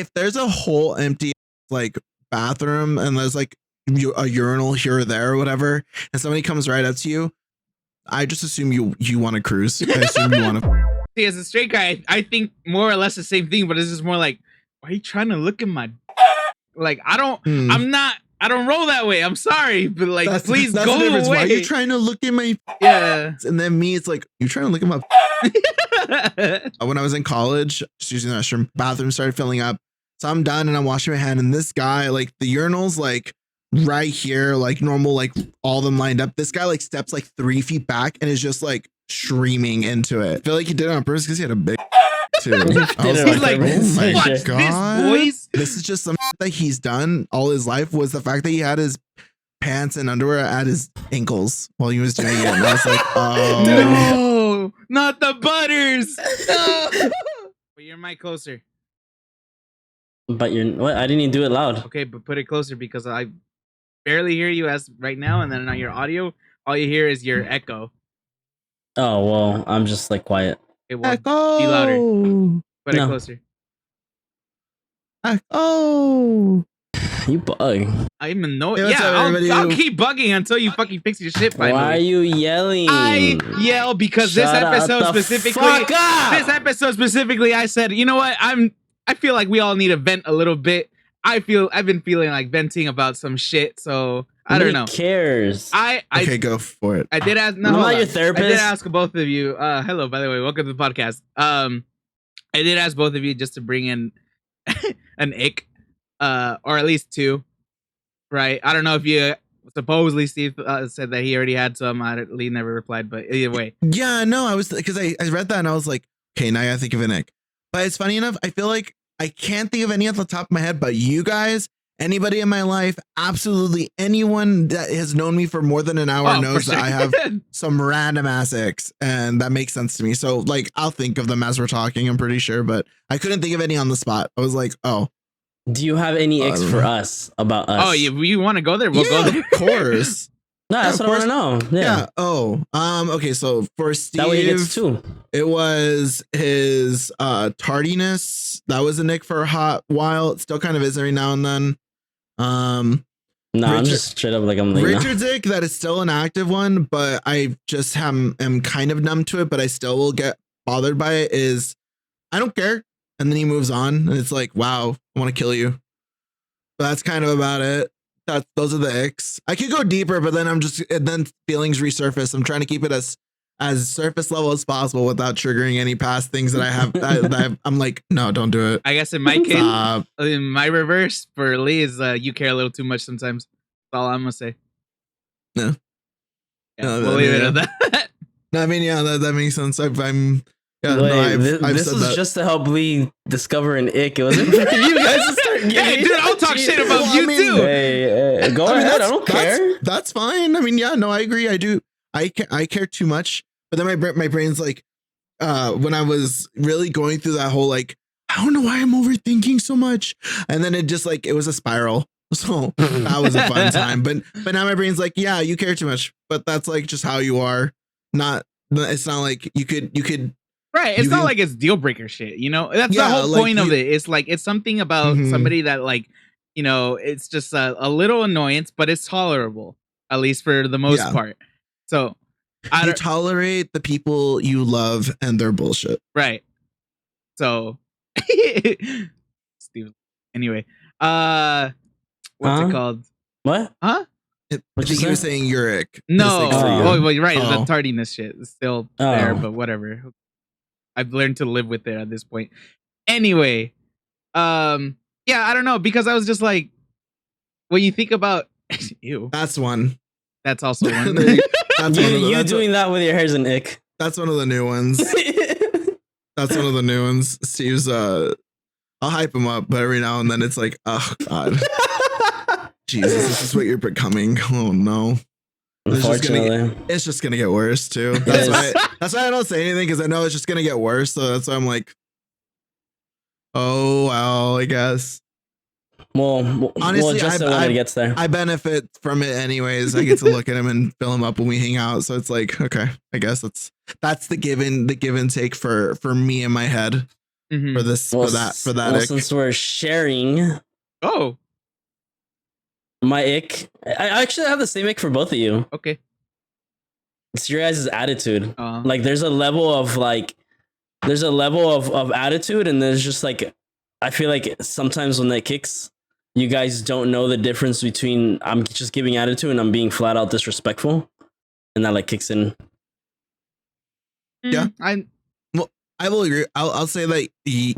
if there's a whole empty like bathroom and there's like a urinal here or there or whatever, and somebody comes right up to you, I just assume you want to cruise. I assume you want to. See, as a straight guy, I think more or less the same thing, but it's just more like, why are you trying to look at my? Like, I don't roll that way. I'm sorry, but like, please go away. Why are you trying to look at my? Yeah. And then me, it's like, you trying to look at my? When I was in college, just using the restroom, bathroom started filling up. So I'm done and I'm washing my hand. And this guy, like the urinal's like right here, like normal, like all of them lined up. This guy like steps like 3 feet back and is just like streaming into it. I feel like he did it on purpose because he had a big too. I was like, oh my God. This is just something that he's done all his life, was the fact that he had his pants and underwear at his ankles while he was doing it. And I was like, oh. No, not the butters. No. Put your mic closer. But you're what? I didn't even do it loud. Okay, but put it closer because I barely hear you as right now, and then on your audio, all you hear is your echo. Oh well, I'm just like quiet. It will be louder. Put it closer. Oh, you bug. I'm annoyed. Yeah, I'll keep bugging until you fucking fix your shit. Finally. Why are you yelling? I yell because this episode specifically, I said, you know what? I feel like we all need to vent a little bit. I've been feeling like venting about some shit, so I don't know. Who cares? Okay, go for it. I did ask. No, I'm not your therapist. I did ask both of you. Hello, by the way, welcome to the podcast. I did ask both of you just to bring in an ick, or at least two, right? I don't know if you supposedly Steve said that he already had some. Lee never replied, but either way. Yeah, no, I was because I read that and I was like, okay, now I gotta think of an ick. But it's funny enough, I feel like I can't think of any off the top of my head, but you guys, anybody in my life, absolutely anyone that has known me for more than an hour knows that I have some random ass icks, and that makes sense to me. So like, I'll think of them as we're talking, I'm pretty sure, but I couldn't think of any on the spot. I was like, oh. Do you have any icks for us about us? Oh, you want to go there? We'll go there. Of course. No, that's what I want to know. Yeah. Oh, okay. So for Steve, that way he gets two. It was his tardiness. That was a nick for a hot while. It still kind of is every now and then. I'm just straight up like I'm like Richard's ick, that is still an active one, but I just am kind of numb to it, but I still will get bothered by it. Is I don't care, and then he moves on, and it's like, wow, I want to kill you. But that's kind of about it. Those are the icks. I could go deeper, but then feelings resurface. I'm trying to keep it as surface level as possible without triggering any past things that I have. I'm like, no, don't do it. I guess in my case, in my reverse for Lee is you care a little too much sometimes. That's all I'm gonna say. No. We'll leave it at that. No, I mean, yeah, that makes sense. This was just to help Lee discover an ick. It wasn't for you guys to start getting. Hey, dude, I'll talk shit about you too. Hey, go ahead. I don't care. That's fine. I mean, yeah, no, I agree. I do. I care too much. But then my brain's like, when I was really going through that whole like, I don't know why I'm overthinking so much, and then it just like it was a spiral. So that was a fun time. But now my brain's like, yeah, you care too much. But that's like just how you are. It's not like you could. Right, it's not like it's deal breaker shit, you know. That's the whole point of it. It's like it's something about somebody that like, you know, it's just a little annoyance, but it's tolerable, at least for the most part. So you tolerate the people you love and their bullshit, right? So, Steve. Anyway, what's it called? What? Huh? I think you were saying Uric. No, well, you're right. The tardiness shit is still there, but whatever. I've learned to live with it at this point. Anyway, yeah, I don't know, because I was just like, when you think about, ew, that's one. That's also one. You doing that with your hair's an ick. That's one of the new ones. That's one of the new ones. Steve's I'll hype him up, but every now and then it's like, oh God, Jesus, this is what you're becoming. Oh no. Unfortunately, it's just gonna get worse too. That's why I don't say anything, because I know it's just gonna get worse. So that's why I'm like, oh well, I guess. Well, honestly, when it gets there, I benefit from it anyways. I get to look at him and fill him up when we hang out. So it's like, okay, I guess that's the give and take for me in my head. for this for that ick. Since we're sharing, my ick, I actually have the same ick for both of you. Okay, it's your guys' attitude. Like there's a level of attitude, and there's just like, I feel like sometimes when that kicks, you guys don't know the difference between I'm just giving attitude and I'm being flat out disrespectful, and that like kicks in. Yeah, I will agree. I'll say that it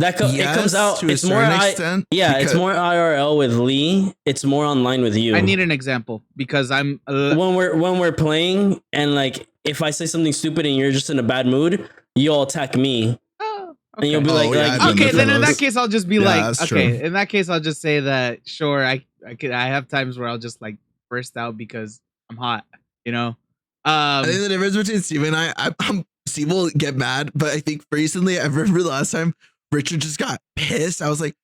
comes out to it's more extent. It's more IRL with Lee. It's more online with you. I need an example because I'm when we're playing, and like if I say something stupid and you're just in a bad mood, you'll attack me. Okay. And you'll be okay, then in that case I'll just be like, okay, true. In that case I'll just say that sure, I have times where I'll just like burst out because I'm hot, you know. I think the difference between Steve and I'm Steve will get mad, but I think recently, I remember the last time Richard just got pissed. I was like,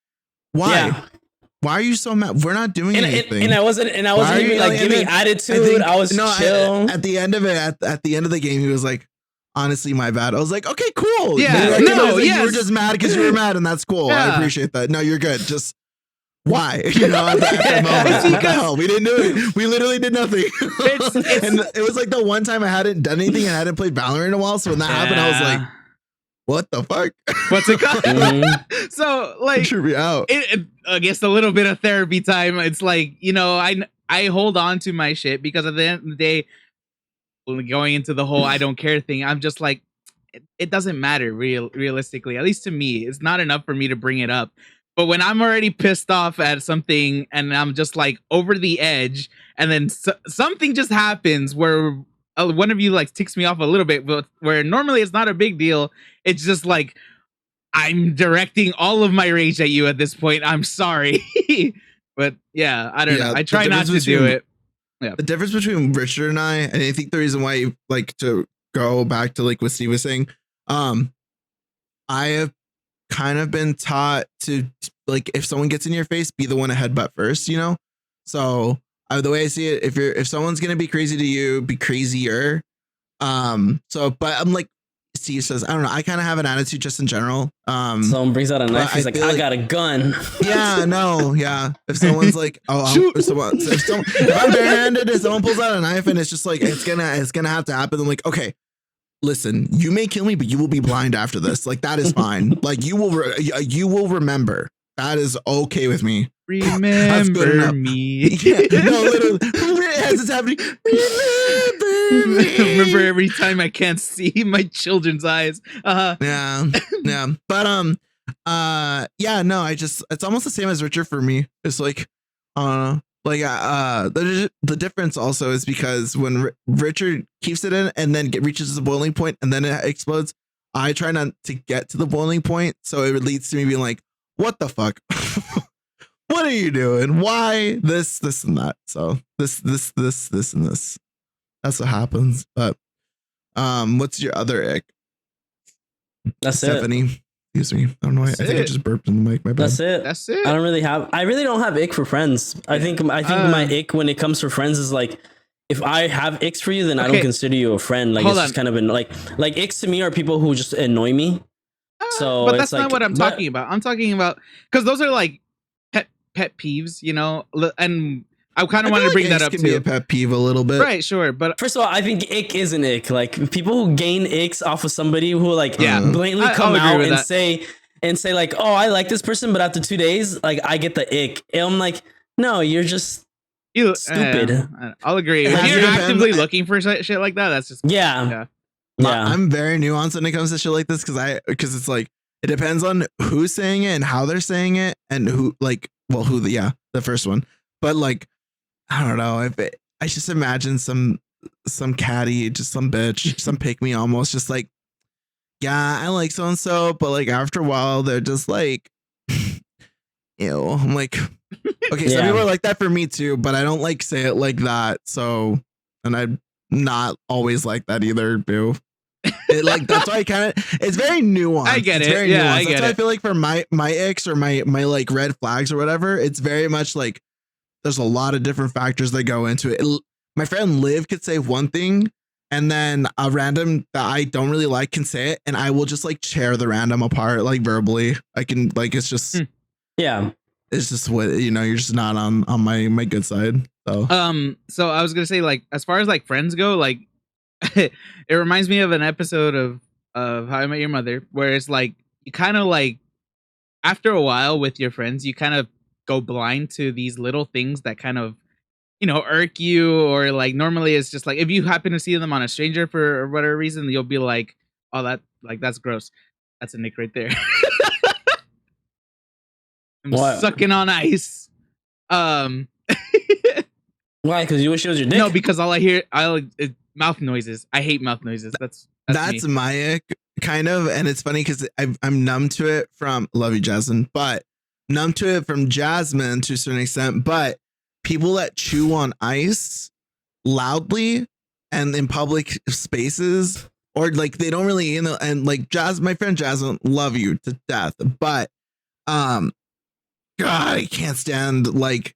why? Yeah. Why are you so mad? We're not doing anything. And I wasn't even like giving attitude. I was chill. At the end of it, at the end of the game, he was like, honestly, my bad. I was like, okay, cool. Yeah. You were just mad because you were mad, and that's cool. Yeah. I appreciate that. No, you're good. Just why? You know, at that moment, what the hell? We didn't do it. We literally did nothing. And it was like the one time I hadn't done anything and I hadn't played Valorant in a while. So when that happened, I was like, what the fuck? What's it called? So like, should be out. I guess a little bit of therapy time. It's like, you know, I hold on to my shit because at the end of the day, going into the whole I don't care thing, I'm just like, it doesn't matter realistically. At least to me, it's not enough for me to bring it up. But when I'm already pissed off at something and I'm just like over the edge, and then something just happens where one of you like ticks me off a little bit, but where normally it's not a big deal. It's just like I'm directing all of my rage at you at this point. I'm sorry. But yeah, I don't know. I try not to do it. Yeah. The difference between Richard and I think the reason why, like, to go back to like what Steve was saying, I have kind of been taught to, like, if someone gets in your face, be the one to headbutt first, you know? So the way I see it, if someone's gonna be crazy to you, be crazier. So, but I'm like Steve says, I don't know, I kind of have an attitude just in general. Someone brings out a knife, he's like, I got a gun. Yeah, no, yeah. If someone's like, if I'm barehanded, if someone pulls out a knife and it's just like it's gonna have to happen, I'm like, okay, listen, you may kill me, but you will be blind after this. Like, that is fine. Like, you will remember. That is okay with me. Remember me. Yeah, no, literally. As it's happening, remember me. Remember every time I can't see my children's eyes. Yeah. But yeah, no, it's almost the same as Richard for me. It's like, like the difference also is because when Richard keeps it in and then reaches the boiling point and then it explodes, I try not to get to the boiling point, so it leads to me being like, what the fuck? What are you doing? Why this and that? So this and this. That's what happens. But what's your other ick? That's Stephanie. It. Excuse me. I don't know why. I think I just burped in the mic. My bad. That's it. I really don't have ick for friends. I think my ick when it comes to friends is like, if I have icks for you, then I don't consider you a friend. Like, it's just kind of been like icks to me are people who just annoy me. So, but that's not what I'm talking about. I'm talking about, because those are like pet peeves, you know, and I kind of want to bring that up too. Be a pet peeve a little bit, right? Sure, but first of all, I think ick is an ick. Like, people who gain icks off of somebody who like blatantly come out and say like, oh, I like this person, but after 2 days, like, I get the ick. And I'm like, no, you're just stupid. I'll agree. If you're actively looking for shit like that, that's just yeah. I'm very nuanced when it comes to shit like this because it's like, it depends on who's saying it and how they're saying it and who, like, well, the first one. But like, I don't know, I just imagine some catty, just some bitch, some pick me almost just like, yeah, I like so and so, but like after a while they're just like, ew. I'm like, okay, some people are like that for me too, but I don't like say it like that. So, and I'm not always like that either, boo. That's why it's very nuanced. I get it. Very nuanced. I get that's why I feel like for my icks or my like red flags or whatever, it's very much like there's a lot of different factors that go into it. My friend Liv could say one thing and then a random that I don't really like can say it, and I will just like tear the random apart like verbally. I can like it's just yeah. It's just what you're just not on my good side. So I was gonna say, like, as far as like friends go, like it reminds me of an episode of How I Met Your Mother, where it's like you kind of like after a while with your friends, you kind of go blind to these little things that kind of irk you, or like normally it's just like if you happen to see them on a stranger for whatever reason, you'll be like, oh, that's gross. That's a Nick right there. I'm sucking on ice. Why? Because you wish it was your dick? No, because all I hear, mouth noises. I hate mouth noises. That's me. my ick, kind of, and it's funny because I'm numb to it from love you, Jasmine, but numb to it from Jasmine to a certain extent. But people that chew on ice loudly and in public spaces, or like they don't really, and like my friend Jasmine, love you to death, but God, I can't stand like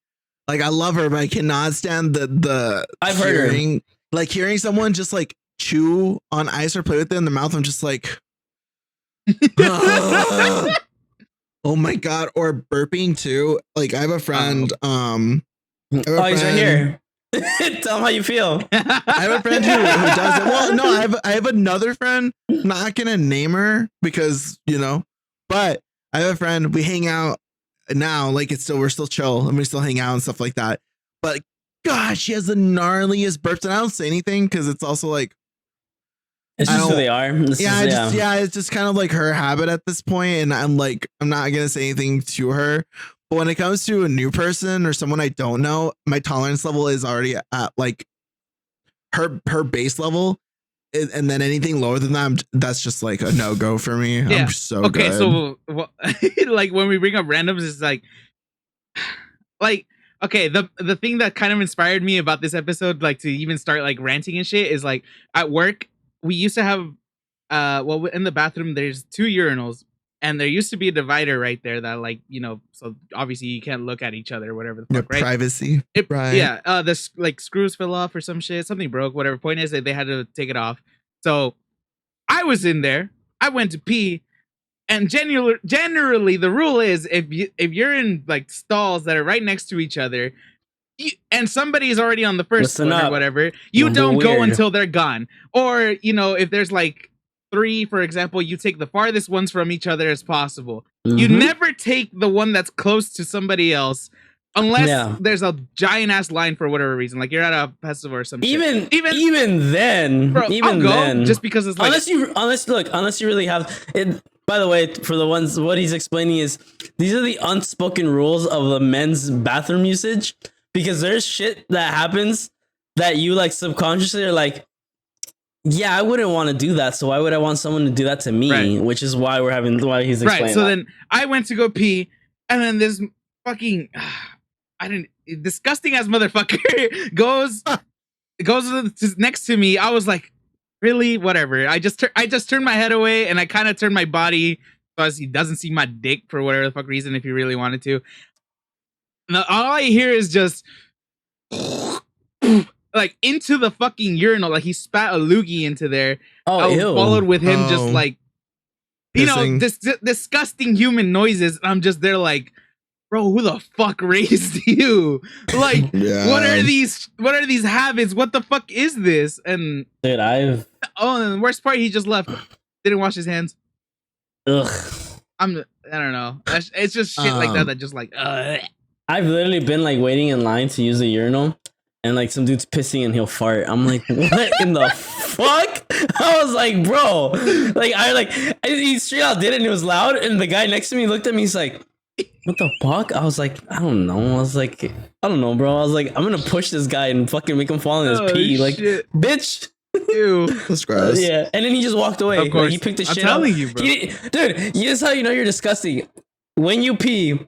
I love her, but I cannot stand the I've heard her. Like hearing someone just like chew on ice or play with it in the mouth. I'm just like, oh my God. Or burping too. Like I have a friend. He's right here. Tell him how you feel. I have a friend who does it. Well, no, I have another friend. I'm not gonna name her because but I have a friend. We hang out now, like we're still chill and we still hang out and stuff like that. But God, she has the gnarliest burps, and I don't say anything because it's also like it's just who they are. It's just kind of like her habit at this point, and I'm not gonna say anything to her. But when it comes to a new person or someone I don't know, my tolerance level is already at like her base level. And then anything lower than that, that's just like a no-go for me. Yeah. I'm so okay, good. so like when we bring up randoms, it's like okay, the thing that kind of inspired me about this episode, like to even start like ranting and shit, is like at work we used to have in the bathroom there's 2 urinals, and there used to be a divider right there that like so obviously you can't look at each other or whatever the fuck, right? Privacy. Right. Yeah. The like screws fell off or some shit, something broke, whatever. Point is that they had to take it off. So I was in there. I went to pee, and generally the rule is if you're in like stalls that are right next to each other, and somebody's already on the first one or whatever, you don't go until they're gone. Or if there's like 3, for example, you take the farthest ones from each other as possible. Mm-hmm. You never take the one that's close to somebody else unless there's a giant ass line for whatever reason, like you're at a festival or something. Even then, bro, I'll go just because it's like unless you really have it. By the way, for the ones, what he's explaining is these are the unspoken rules of the men's bathroom usage, because there's shit that happens that you like subconsciously are like, yeah, I wouldn't want to do that. So why would I want someone to do that to me? Right. Which is why he's explaining. Right. So then I went to go pee, and then this fucking disgusting ass motherfucker goes next to me. I was like, really? Whatever. I just turned my head away, and I kind of turned my body so he doesn't see my dick for whatever the fuck reason if he really wanted to. Now, all I hear is just like into the fucking urinal, like he spat a loogie into there. Followed with him just like disgusting human noises. I'm just there like, bro, who the fuck raised you? Like, what are these habits? What the fuck is this? And dude, and the worst part, he just left. Didn't wash his hands. Ugh. I don't know. It's just shit like that just like. I've literally been like waiting in line to use a urinal, and like some dude's pissing and he'll fart. I'm like, what in the fuck? I was like, bro, he straight out did it and it was loud. And the guy next to me looked at me. He's like, what the fuck? I was like, I don't know. I was like, I don't know, bro. I was like, I'm gonna push this guy and fucking make him fall in his pee. Like, shit. Bitch. Ew. That's gross. Yeah. And then he just walked away. Of course. Like, he picked the shit I'm up. telling you, bro. Dude, this is how you know you're disgusting. When you pee,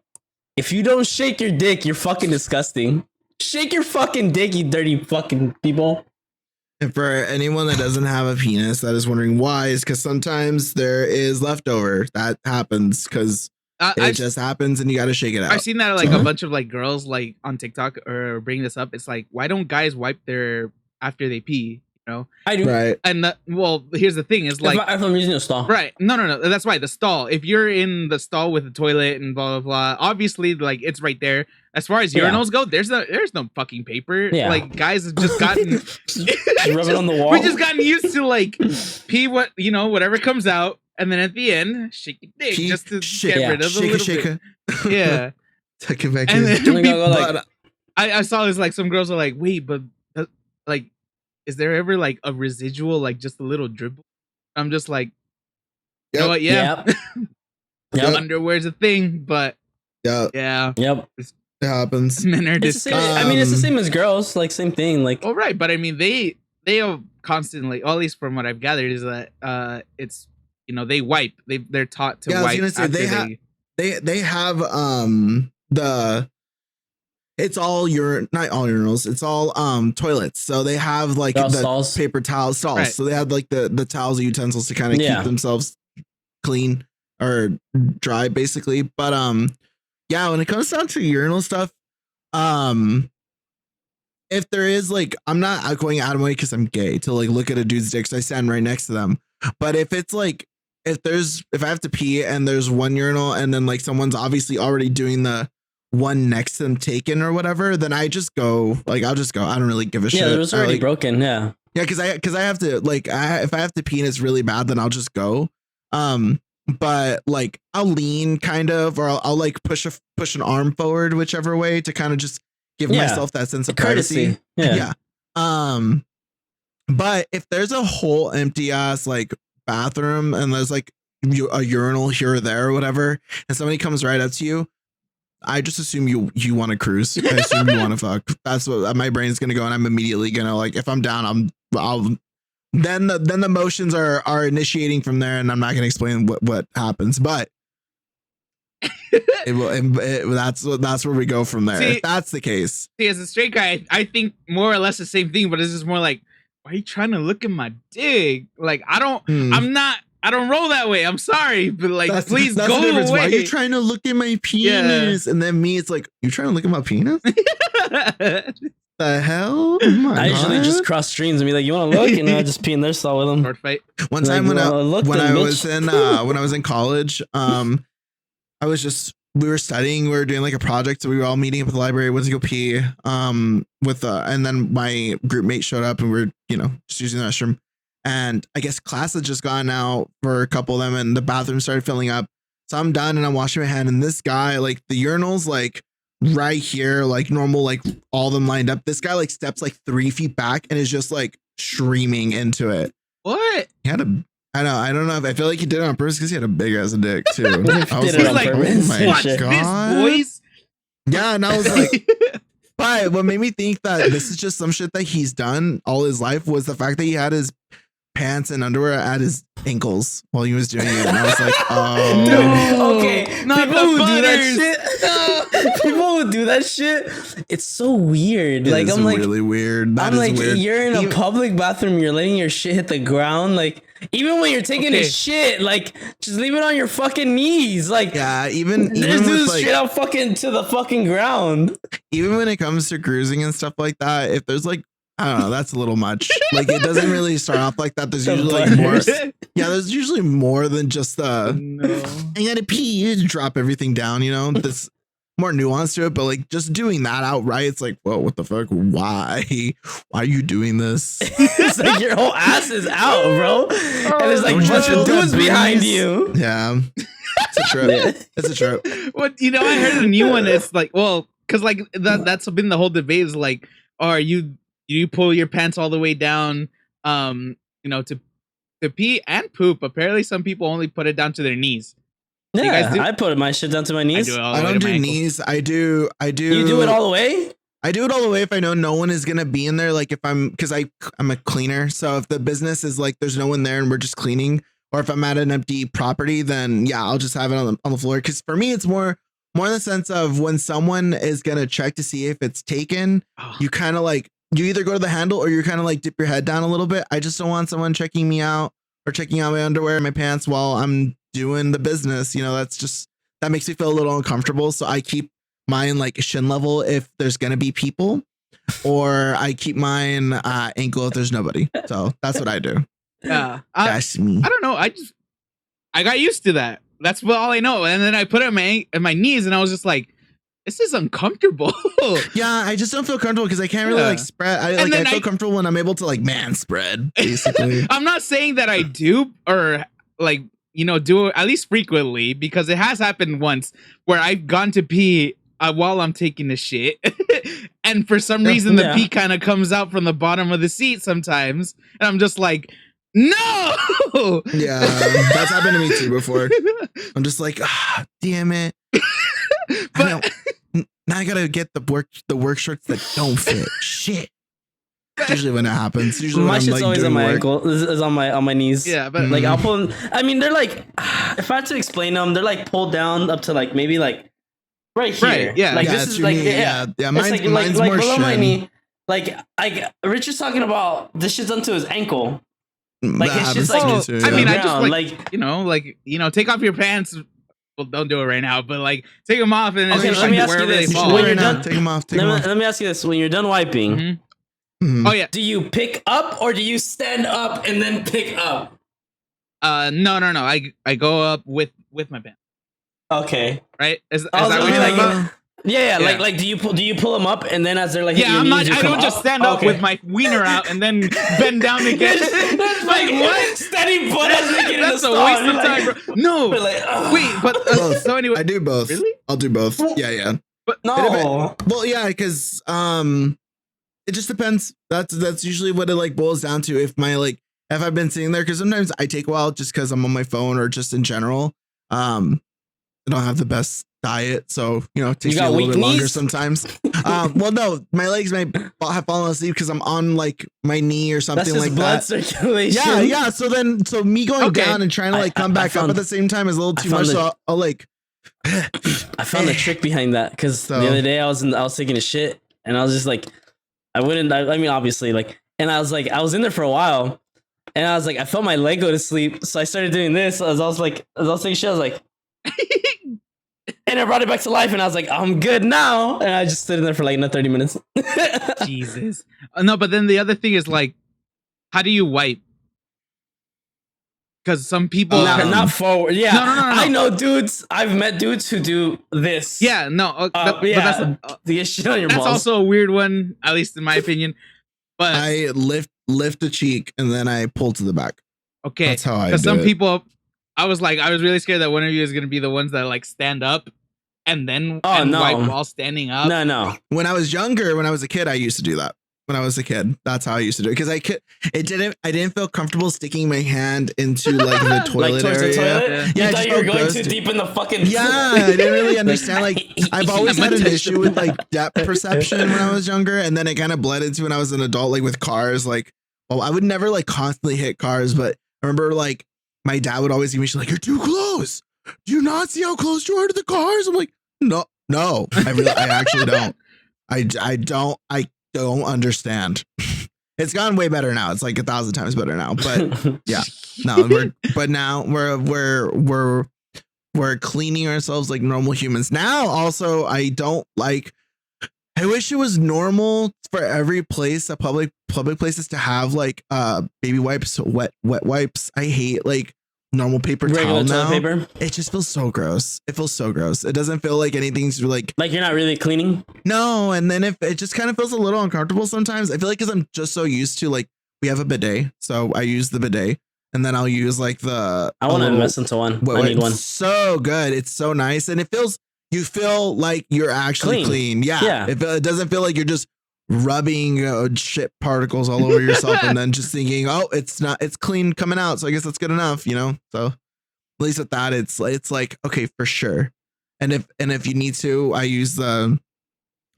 if you don't shake your dick, you're fucking disgusting. Shake your fucking dick, you dirty fucking people. And for anyone that doesn't have a penis that is wondering why, is because sometimes there is leftover. That happens because it just happens and you got to shake it out. I've seen that like a bunch of like girls like on TikTok or bringing this up. It's like, why don't guys wipe their after they pee? I do. Right. And well, here's the thing: is like if I'm using a stall, right? No. That's why the stall. If you're in the stall with the toilet and blah blah blah, obviously, like it's right there. As far as urinals go, there's no fucking paper. Yeah. Like guys have just gotten rub it on the wall. We just gotten used to like pee whatever comes out, and then at the end shake your dick just to get rid of the little bit. Yeah. Tuck it back and in. then I saw this, like some girls are like, wait, but like, is there ever like a residual, like just a little dribble? I'm just like, you know what? Yeah. Yep. Underwear's a thing, but yeah. Yep. It happens. Men are disgusting. I mean, it's the same as girls, like same thing. Like, oh right, but I mean, they are constantly, at least from what I've gathered, is that it's they wipe. They're taught to wipe. I was gonna say they have it's all not all urinals, it's all toilets. So they have like the stalls. Paper towel stalls. Right. So they have like the towels and utensils to kind of keep themselves clean or dry, basically. But when it comes down to urinal stuff, if there is like, I'm not going out of my way because I'm gay to like look at a dude's dick, so I stand right next to them. But if it's like if I have to pee and there's one urinal and then like someone's obviously already doing the one next to them taken or whatever, then I just go, like I'll just go. I don't really give a shit. Yeah, it was already broken. Yeah. Yeah, because I have to like if I have to pee and it's really bad, then I'll just go. But like I'll lean kind of, or I'll like push an arm forward, whichever way, to kind of just give myself that sense of privacy. Yeah. But if there's a whole empty ass like bathroom and there's like a urinal here or there or whatever, and somebody comes right up to you, I just assume you want to cruise. I assume you want to fuck. That's what my brain's gonna go, and I'm immediately gonna like, if I'm down, I'll then the motions are initiating from there, and I'm not gonna explain what happens, but that's where we go from there. If that's the case. See, as a straight guy, I think more or less the same thing, but it's just more like, why are you trying to look at my dick? Like I don't roll that way. I'm sorry, but like, please go away. Why are you trying to look at my penis? Yeah. And then me, it's like, you trying to look at my penis? The hell? Oh I usually just cross streams and be like, you want to look? And I just pee in their stall with them. Sword fight. One time when I was in college, we were studying, we were doing like a project, so we were all meeting up at the library, went to go pee. And then my group mate showed up and we were, just using the restroom. And I guess class had just gone out for a couple of them and the bathroom started filling up. So I'm done and I'm washing my hand. And this guy, like the urinals, like right here, like normal, like all of them lined up. This guy like steps like 3 feet back and is just like streaming into it. What? He had I don't know if I feel like he did it on purpose because he had a big ass dick too. I was like, oh my God. Boys? Yeah. And I was like, but what made me think that this is just some shit that he's done all his life was the fact that he had his pants and underwear at his ankles while he was doing it, and I was like, oh, no. Okay, not people who do that shit. People who do that shit. It's so weird. Like I'm like, really weird. I'm like, weird. You're in a public bathroom. You're letting your shit hit the ground. Like even when you're taking a shit, like just leave it on your fucking knees. Like even just do this straight out fucking to the fucking ground. Even when it comes to cruising and stuff like that, if there's like, I don't know, that's a little much. Like it doesn't really start off like that. There's usually like more. Yeah, there's usually more than just I gotta pee. You just drop everything down. There's more nuance to it. But like just doing that outright, it's like, whoa, what the fuck? Why are you doing this? It's like your whole ass is out, bro. And there's like a bunch of dudes behind you. Yeah, it's a trip. It's a trip. Well, I heard a new one. It's like, well, because like that's been the whole debate. Is like, are you pull your pants all the way down, to pee and poop? Apparently, some people only put it down to their knees. Yeah, I put my shit down to my knees. I don't do knees. I do. You do it all the way? I do it all the way if I know no one is gonna be in there. Like if because I'm a cleaner, so if the business is like there's no one there and we're just cleaning, or if I'm at an empty property, then yeah, I'll just have it on the floor. Because for me, it's more in the sense of when someone is gonna check to see if it's taken, you kind of like. You either go to the handle or you kind of like dip your head down a little bit. I just don't want someone checking me out or checking out my underwear and my pants while I'm doing the business. That makes me feel a little uncomfortable. So I keep mine like shin level if there's going to be people. or I keep mine ankle if there's nobody. So that's what I do. Yeah, That's me. I don't know. I got used to that. That's all I know. And then I put it on my knees, and I was just like, this is uncomfortable. Yeah, I just don't feel comfortable because I can't really like spread. I feel comfortable when I'm able to like man spread, basically. I'm not saying that I do or like, do it at least frequently, because it has happened once where I've gone to pee while I'm taking a shit. And for some reason, the pee kind of comes out from the bottom of the seat sometimes. And I'm just like, no. Yeah, that's happened to me too before. I'm just like, damn it. But now I gotta get the work shorts that don't fit. Shit. That's usually when it happens. Usually my when shit's I'm, like, always on my work. ankle. This is on my knees. Yeah, but like I'll pull them. I mean, they're like, if I had to explain them, they're like pulled down up to like maybe like right here. Right, yeah. Like Yeah, this is to like me, yeah. Mine's, It's mine's like more below my shin. knee. Like Richard's talking about this shit's onto his ankle. Like That it's just happens to like me too, I mean, yeah. I just ground, take off your pants. Well, don't do it right now, but like take them off and Okay, just, let me like, ask you wherever they this. fall. When you're done, take them off. Take them off. let me ask you this: when you're done wiping, Mhm. Oh yeah. do you pick up or do you stand up and then pick up? No. I go up with my pants. Okay. Right? Is that was what gonna you're be talking like, about? Yeah. Yeah. Like do you pull them up and then as they're like Yeah, hitting I'm your not. knees, you I come don't just up? stand up Okay. with my wiener out and then bend down again. like what? Steady butt as they get in the That's a stall. waste of You're time, like- bro. No. We're like, ugh. Wait, but Both. so anyway, I do both. Really? I'll do both. Yeah. but No. Well, yeah, because it just depends. That's usually what it like boils down to. If I've been sitting there, because sometimes I take a while just because I'm on my phone or just in general. I don't have the best diet, so it takes me a little bit longer sometimes. Well, no, my legs might have fallen asleep because I'm on like my knee or something That's just like blood that. circulation. Yeah. So me going down and trying to like come back up at the same time is a little too much. So I'll like. I found the trick behind that because the other day I was taking a shit and I was just like, I mean, obviously, like, and I was like, I was in there for a while, and I was like, I felt my leg go to sleep, so I started doing this. As I was taking shit, I was like, and I brought it back to life, and I was like, I'm good now, and I just stood in there for like 30 minutes. Jesus. No, but then the other thing is like, how do you wipe? Because some people not forward. Yeah, No. I know dudes. I've met dudes who do this. Yeah, no. But that's to get shit on your that's balls. also a weird one, at least in my opinion. But I lift a cheek and then I pull to the back. okay, That's how I do because some it. people, I was really scared that one of you is gonna be the ones that like stand up and then wipe while standing up. No. When I was younger, when I was a kid, I used to do that. When I was a kid, that's how I used to do it because I didn't feel comfortable sticking my hand into like the toilet like towards area. the toilet. Yeah, You thought you were going too deep in the fucking. Yeah, I didn't really understand. Like, I've always had an issue with like depth perception when I was younger, and then it kind of bled into when I was an adult, like with cars. Like, I would never like constantly hit cars, but I remember like my dad would always give me shit like, "You're too close. Do you not see how close you are to the cars?" I'm like, no, I actually don't. I don't understand. It's gotten way better now. It's like 1,000 times better now. But yeah, no, we're cleaning ourselves like normal humans now. Also, I wish it was normal for every place, public places, to have like baby wipes, wet wipes. I hate like normal paper regular towel now. paper. It just feels so gross. It feels so gross. It doesn't feel like anything's like you're not really cleaning. No, and then if it just kind of feels a little uncomfortable sometimes. I feel like because I'm just so used to like we have a bidet, so I use the bidet, and then I'll use like the. I want to invest into one. I need one. So good. It's so nice, and you feel like you're actually clean. Yeah. It doesn't feel like you're just rubbing shit particles all over yourself and then just thinking, oh, it's clean coming out, so I guess that's good enough, so at least with that it's like okay, for sure. And if you need to, I'll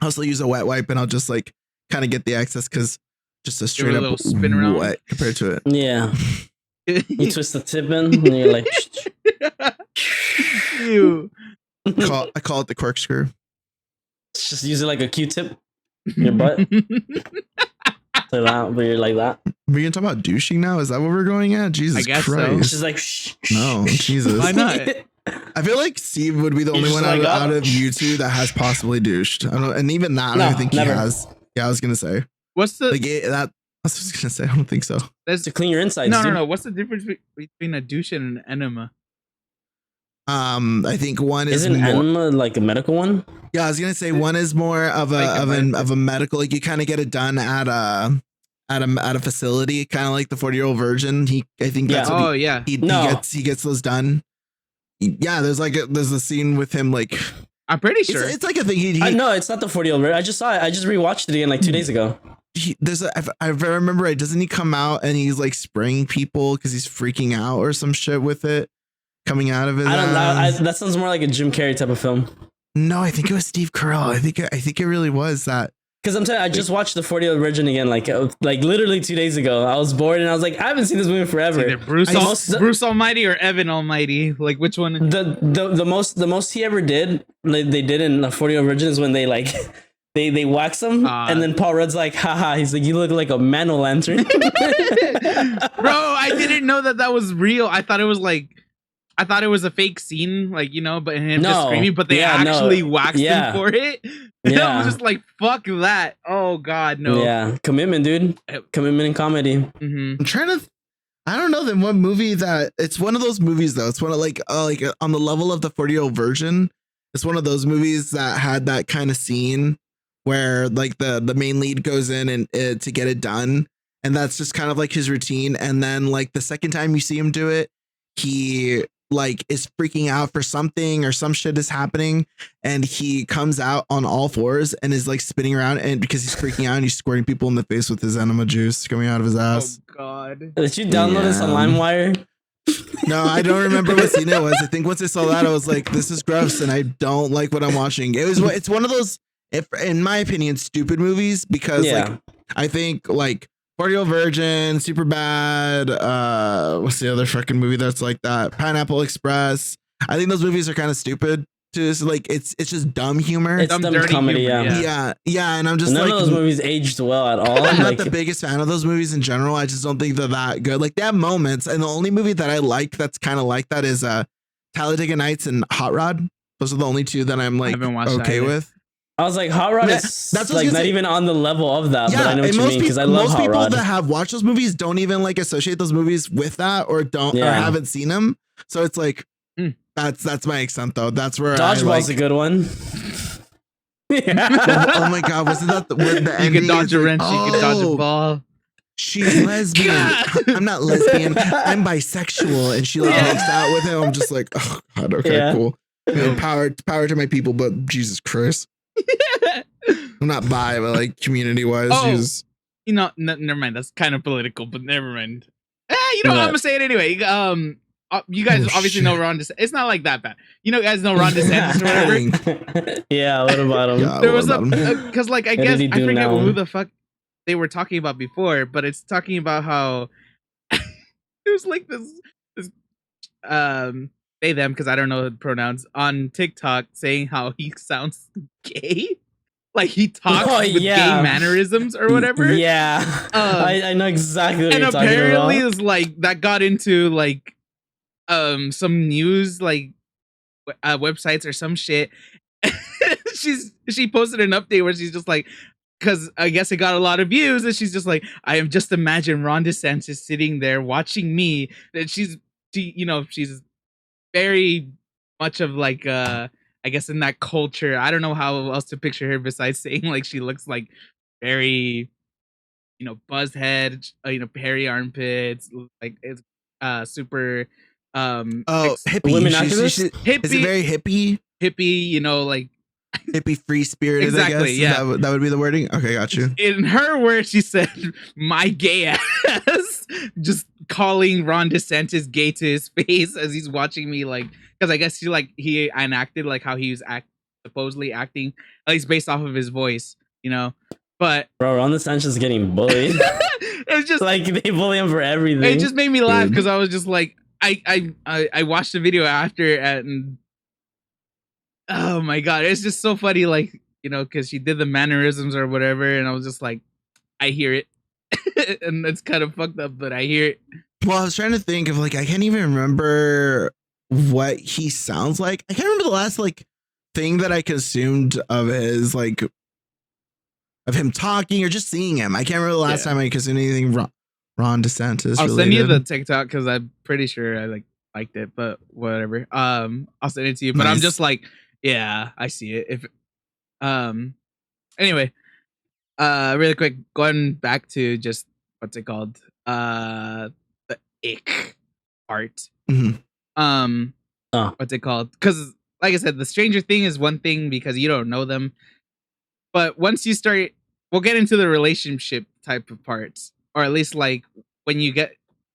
also use a wet wipe, and I'll just like kind of get the excess because just a straight up spin around wet compared to it. Yeah. You twist the tip in and you're like Ew. I call it the corkscrew. Just use it like a Q-tip. Your butt. So that, but you're like that. We're gonna talk about douching now? Is that what we're going at? Jesus I guess Christ. She's like, shh. No, Jesus. Why not? I feel like Steve would be the only one out of you two that has possibly douched. And even that, I don't think he has. Yeah, I was gonna say. What's the that? I was just gonna say. I don't think so. That's to clean your insides. No. What's the difference between a douche and an enema? I think one is Isn't enema like a medical one? Yeah, I was gonna say one is more of a medical. Like you kind of get it done at a facility, kind of like the 40-year-old virgin. I think that's what he gets those done. Yeah, there's a scene with him like. I'm pretty sure it's like a thing. No, it's not the 40-year-old virgin. I just saw it. I just rewatched it again like 2 days ago. If I remember right, doesn't he come out and he's like spraying people because he's freaking out or some shit with it coming out of his I don't know. That sounds more like a Jim Carrey type of film. No, I think it was Steve Carell. I think it really was that. Because I'm telling you, I just watched the 40-year-old virgin again, like literally 2 days ago. I was bored and I was like, I haven't seen this movie forever. Either Bruce Almighty or Evan Almighty. Like which one? The most he ever did, like they did in the 40-year-old virgin, is when they like they wax him, and then Paul Rudd's like, haha, he's like, you look like a man-o' lantern. Bro, I didn't know that was real. I thought it was a fake scene, like, but him just screaming, but they actually waxed him for it. Yeah. I was just like, fuck that. Oh God, no. Yeah, commitment, dude. Commitment and comedy. Mm-hmm. I'm trying to. I don't know then what movie that. It's one of those movies though. It's one of like on the level of the 40-year-old virgin. It's one of those movies that had that kind of scene where like the main lead goes in and to get it done, and that's just kind of like his routine. And then like the second time you see him do it, he like is freaking out for something or some shit is happening, and he comes out on all fours and is like spinning around, and because he's freaking out and he's squirting people in the face with his enema juice coming out of his ass. Oh God! Did you download this on LimeWire? No, I don't remember what scene it was. I think once I saw that, I was like, this is gross and I don't like what I'm watching. It's one of those, in my opinion, stupid movies, because like I think like 40-Year-Old Virgin, Super Bad, what's the other fucking movie that's like that? Pineapple Express. I think those movies are kind of stupid. Just like it's just dumb humor. It's dumb comedy, yeah. And I'm just none like, of those movies aged well at all. I'm not the biggest fan of those movies in general. I just don't think they're that good. Like they have moments, and the only movie that I like that's kind of like that is Talladega Nights and Hot Rod. Those are the only two that I'm like okay with. I was like, Hot Rod is that's like not even on the level of that, but I know what you mean, because I love Hot Rod. Most people that have watched those movies don't even like associate those movies with that, or or haven't seen them. So it's like that's my extent though. That's where Dodgeball's a good one. Oh my God, wasn't that where the you can dodge a wrench, you can dodge a ball. She's lesbian. I'm not lesbian. I'm bisexual, and she like makes out with him. I'm just like, oh God, okay, cool. Power to my people, but Jesus Christ. I'm not bi, but like community wise, never mind. That's kind of political, but never mind. You know what? I'm gonna say it anyway. You guys obviously know Ron DeSantis. It's not like that bad. You guys know Ron DeSantis or whatever. Yeah, what about him? Yeah, there was because like I guess I forget who the fuck they were talking about before, but it's talking about how there's like this they them, because I don't know the pronouns, on TikTok saying how he sounds gay. Like he talks with gay mannerisms or whatever. Yeah. I know exactly what you're talking about. And apparently it's like that got into like some news like websites or some shit. She posted an update where she's just like, because I guess it got a lot of views, and she's just like, I am just imagine Ron DeSantis sitting there watching me. And she's very much of like I guess in that culture. I don't know how else to picture her besides saying like she looks like very buzz head, hairy armpits, like it's super hippie. Women activists? Hippie. Is it very hippie, like hippie free spirited? Exactly, I guess. That would be the wording. Okay, got you. In her words, she said, "My gay ass," just calling Ron DeSantis gay to his face as he's watching me, like, because I guess he enacted like how he was supposedly acting, at least based off of his voice, But bro, Ron DeSantis is getting bullied. It's just like they bully him for everything. It just made me laugh because I was just like, I watched the video after and oh my God, it's just so funny, like, because she did the mannerisms or whatever, and I was just like, I hear it. And it's kind of fucked up, but I hear it. Well, I was trying to think of like, I can't even remember what he sounds like. I can't remember the last like thing that I consumed of his like of him talking or just seeing him. I can't remember the last time I consumed anything Ron DeSantis. I'll related. send you the TikTok because I'm pretty sure I liked it, but whatever. I'll send it to you. But I'm just like, yeah, I see it. If anyway, really quick, going back to just what's it called? The ick part. Mm-hmm. What's it called? Because like I said, the stranger thing is one thing because you don't know them. But once you start, we'll get into the relationship type of parts, or at least like when you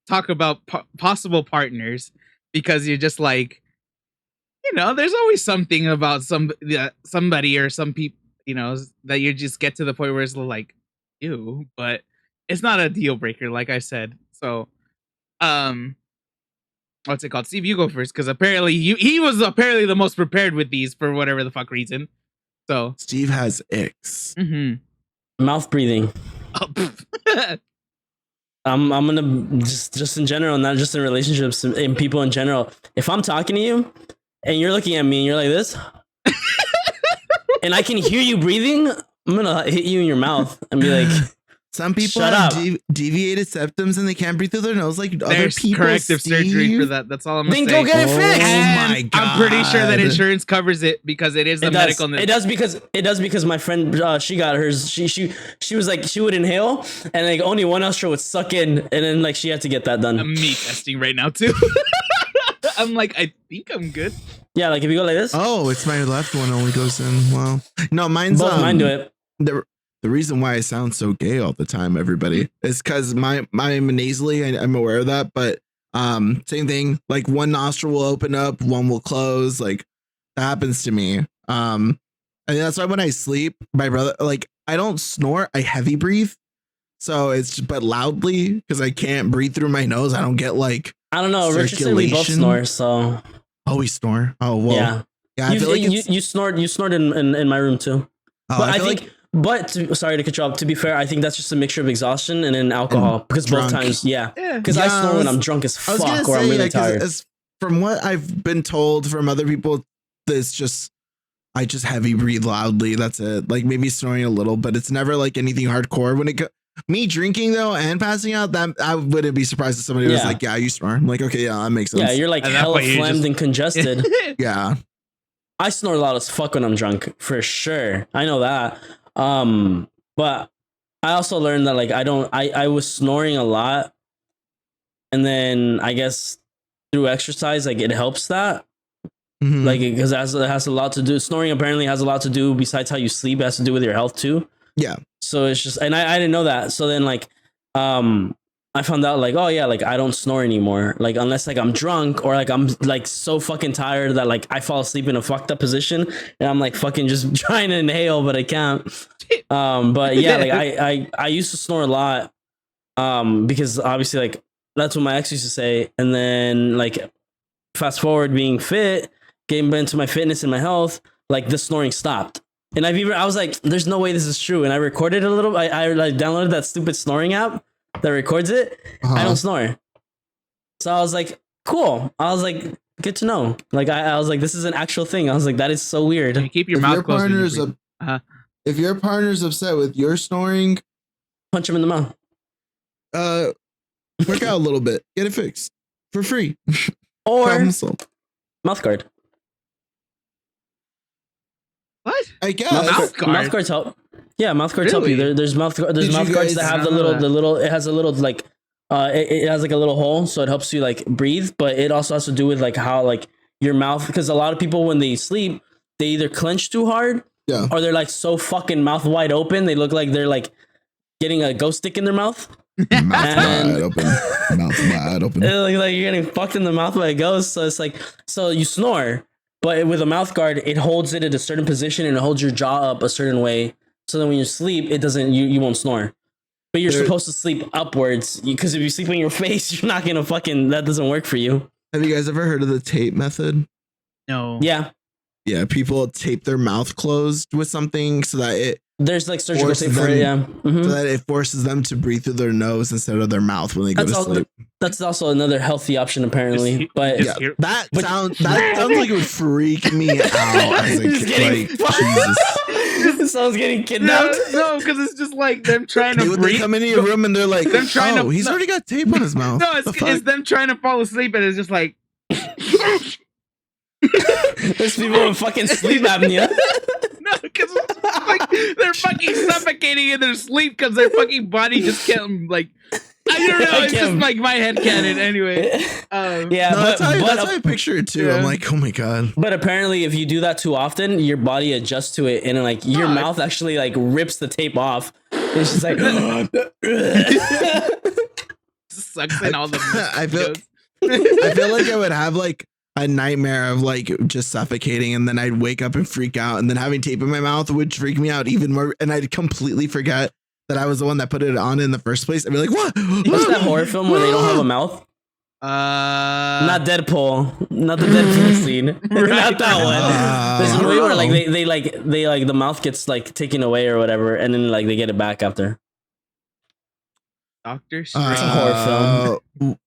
talk about possible partners, because you're just like, there's always something about somebody or some people, that you just get to the point where it's like, ew, but it's not a deal breaker, like I said. So, what's it called? Steve, you go first, because apparently he was apparently the most prepared with these for whatever the fuck reason. So Steve has icks. Mm-hmm. Mouth breathing. I'm gonna just in general, not just in relationships, in people in general. If I'm talking to you and you're looking at me and you're like this, and I can hear you breathing, I'm gonna hit you in your mouth and be like, some people have deviated septums and they can't breathe through their nose like other people. Corrective surgery for that. That's all I'm saying. Then go get it fixed. Oh my God. I'm pretty sure that insurance covers it because it is the medical. It does because my friend she got hers. She was like, she would inhale and like only one nostril would suck in, and then like she had to get that done. I'm me testing right now too. I'm like, I think I'm good. Yeah, like if you go like this. Oh, it's my left one only goes in. Wow. No, mine do it. The reason why I sound so gay all the time, everybody, is because I'm nasally. I'm aware of that, but same thing. Like one nostril will open up, one will close. Like that happens to me. And that's why when I sleep, my brother, like I don't snore, I heavy breathe. So but loudly because I can't breathe through my nose. I don't get like I don't know. Richard said we both snore, so we snore. Oh well, yeah. You snored in my room too. Oh, but I think. Sorry to cut you off. To be fair, I think that's just a mixture of exhaustion and then alcohol. Because both times, because I snore when I'm drunk as fuck or I'm really tired. From what I've been told from other people, I just heavy breathe loudly. That's it. Like maybe snoring a little, but it's never like anything hardcore. When me drinking though and passing out, that I wouldn't be surprised if somebody was like, "Yeah, you snore." I'm like, okay, yeah, that makes sense. Yeah, you're like hella phlegmed and congested. Yeah, I snore loud as fuck when I'm drunk, for sure. I know that. But I also learned that like I was snoring a lot, and then I guess through exercise like it helps that. Mm-hmm. Like because it has a lot to do. Snoring apparently has a lot to do besides how you sleep. It has to do with your health too. Yeah. So it's just, and I didn't know that. So then like I found out like, oh yeah, like I don't snore anymore. Like unless like I'm drunk or like I'm like so fucking tired that like I fall asleep in a fucked up position and I'm like fucking just trying to inhale, but I can't. But yeah, like I used to snore a lot. Because obviously like that's what my ex used to say. And then like fast forward being fit, getting into my fitness and my health, like the snoring stopped. And I was like, there's no way this is true. And I recorded a little. I like downloaded that stupid snoring app that records it. I don't snore. So I was like, cool. I was like, good to know. Like I was like, this is an actual thing. I was like, that is so weird. You keep your mouth closed. If your partner's upset with your snoring, punch him in the mouth. Work out a little bit. Get it fixed for free. Or mouth guard. What? I guess mouth guards help. Yeah, mouth guards help you. There's mouth guards that have the little. It has a little like, it has like a little hole, so it helps you like breathe. But it also has to do with like how like your mouth, because a lot of people when they sleep, they either clench too hard, or they're like so fucking mouth wide open, they look like they're like getting a ghost stick in their mouth. Mouth wide open. Mouth wide open. Like you're getting fucked in the mouth by a ghost. So it's like, so you snore. But with a mouth guard, it holds it at a certain position and it holds your jaw up a certain way. So then when you sleep, it doesn't, you won't snore. But you're supposed to sleep upwards because if you sleep on your face, you're not going to that doesn't work for you. Have you guys ever heard of the tape method? No. Yeah. Yeah. People tape their mouth closed with something so that there's like surgical tape for it, yeah. Mm-hmm. So that it forces them to breathe through their nose instead of their mouth when they go to sleep. That's also another healthy option, apparently. But that sounds like it would freak me out as a kid. Like, Jesus. Someone's getting kidnapped. No, because it's just like them trying to breathe. They come into your room and they're like, them trying to, he's already got tape on his mouth. No, it's them trying to fall asleep, and it's just like. There's people with fucking sleep apnea. No, because like they're fucking suffocating in their sleep because their fucking body just can't like. I don't know. It's just like my head canon anyway. Yeah, no, that's how I picture it too. Yeah. I'm like, oh my god. But apparently, if you do that too often, your body adjusts to it, and like your mouth actually like rips the tape off. It's just like sucks in all the. I feel like I would have like a nightmare of like just suffocating, and then I'd wake up and freak out, and then having tape in my mouth would freak me out even more, and I'd completely forget that I was the one that put it on in the first place. I'd be like, what? What's that horror film where they don't have a mouth? Not Deadpool. Not the Deadpool scene. Not that one. There's a movie where like they like the mouth gets like taken away or whatever, and then like they get it back after. Doctor Strange. It's a horror film.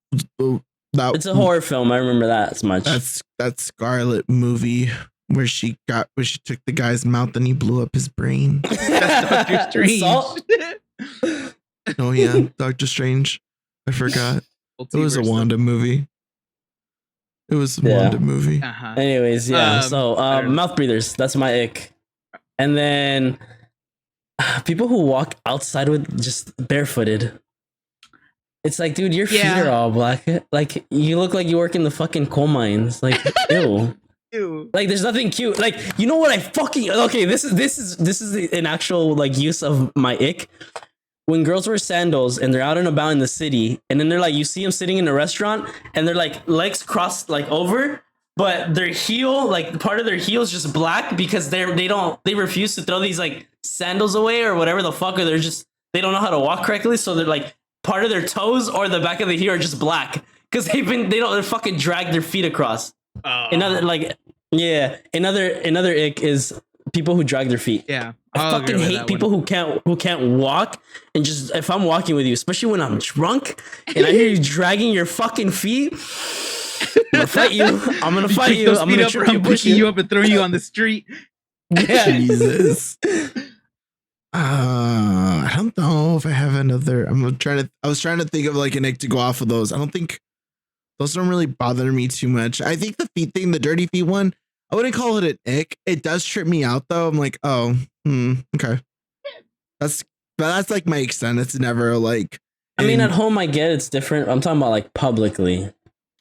It's a horror film. I remember that as much. That Scarlet movie where she took the guy's mouth and he blew up his brain. That's Doctor Strange. Oh yeah, Doctor Strange. I forgot. It was a Wanda movie. It was a Wanda movie. Uh-huh. Anyways, yeah. So mouth breathers. That's my ick. And then people who walk outside with just barefooted. It's like, dude, your feet are all black. Like, you look like you work in the fucking coal mines. Like, ew. Ew. Like, there's nothing cute. Like, you know what I fucking... Okay, this is an actual, like, use of my ick. When girls wear sandals and they're out and about in the city, and then they're like, you see them sitting in a restaurant, and they're like, legs crossed, like, over, but their heel, like, part of their heel is just black because they refuse to throw these, like, sandals away or whatever the fuck, or they don't know how to walk correctly, so they're like... part of their toes or the back of the heel are just black because they fucking drag their feet across. Another ick is people who drag their feet. Yeah, I fucking hate people who can't walk, and just if I'm walking with you, especially when I'm drunk and I hear you dragging your fucking feet, I'm gonna fight you. I'm gonna fight you. I'm gonna trip you, pushing you up and throwing you on the street. Yeah, Jesus. I don't know if I have another. I was trying to think of like an ick to go off of those. I don't think those don't really bother me too much. I think the feet thing, the dirty feet one, I wouldn't call it an ick. It does trip me out though. I'm like, okay. That's like my extent. It's never like. I mean, at home I get it's different. I'm talking about like publicly.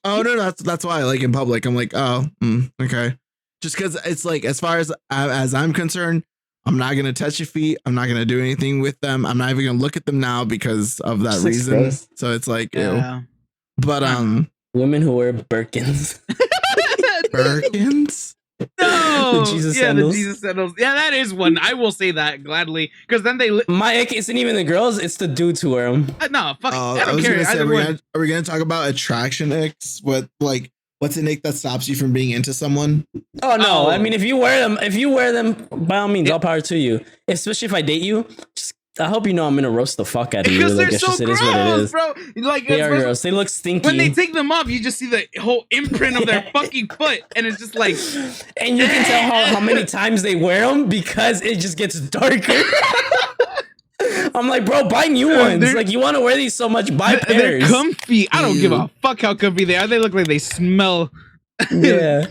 Oh no, that's why like in public I'm like, okay. Just because it's like as far as I'm concerned. I'm not going to touch your feet. I'm not going to do anything with them. I'm not even going to look at them now because of that reason. Gross. So it's like, ew. But, women who wear Birkins. Birkins? No. The Jesus sandals. The Jesus sandals. Yeah, that is one. I will say that gladly. Because then my ick isn't even the girls. It's the dudes who wear them. No, fuck. I don't care. Are we going to talk about attraction icks? What's an ick that stops you from being into someone? Oh no! I mean, if you wear them, by all means, all power to you. Especially if I date you, I hope you know I'm gonna roast the fuck out of you. Because they're so gross, it is what it is, bro. Like they are gross. They look stinky. When they take them off, you just see the whole imprint of their fucking foot, and it's just like. And you can tell how many times they wear them because it just gets darker. I'm like, bro, buy new ones. Like, you want to wear these so much, buy pairs. They're comfy. I don't give a fuck how comfy they are. They look like they smell. Yeah.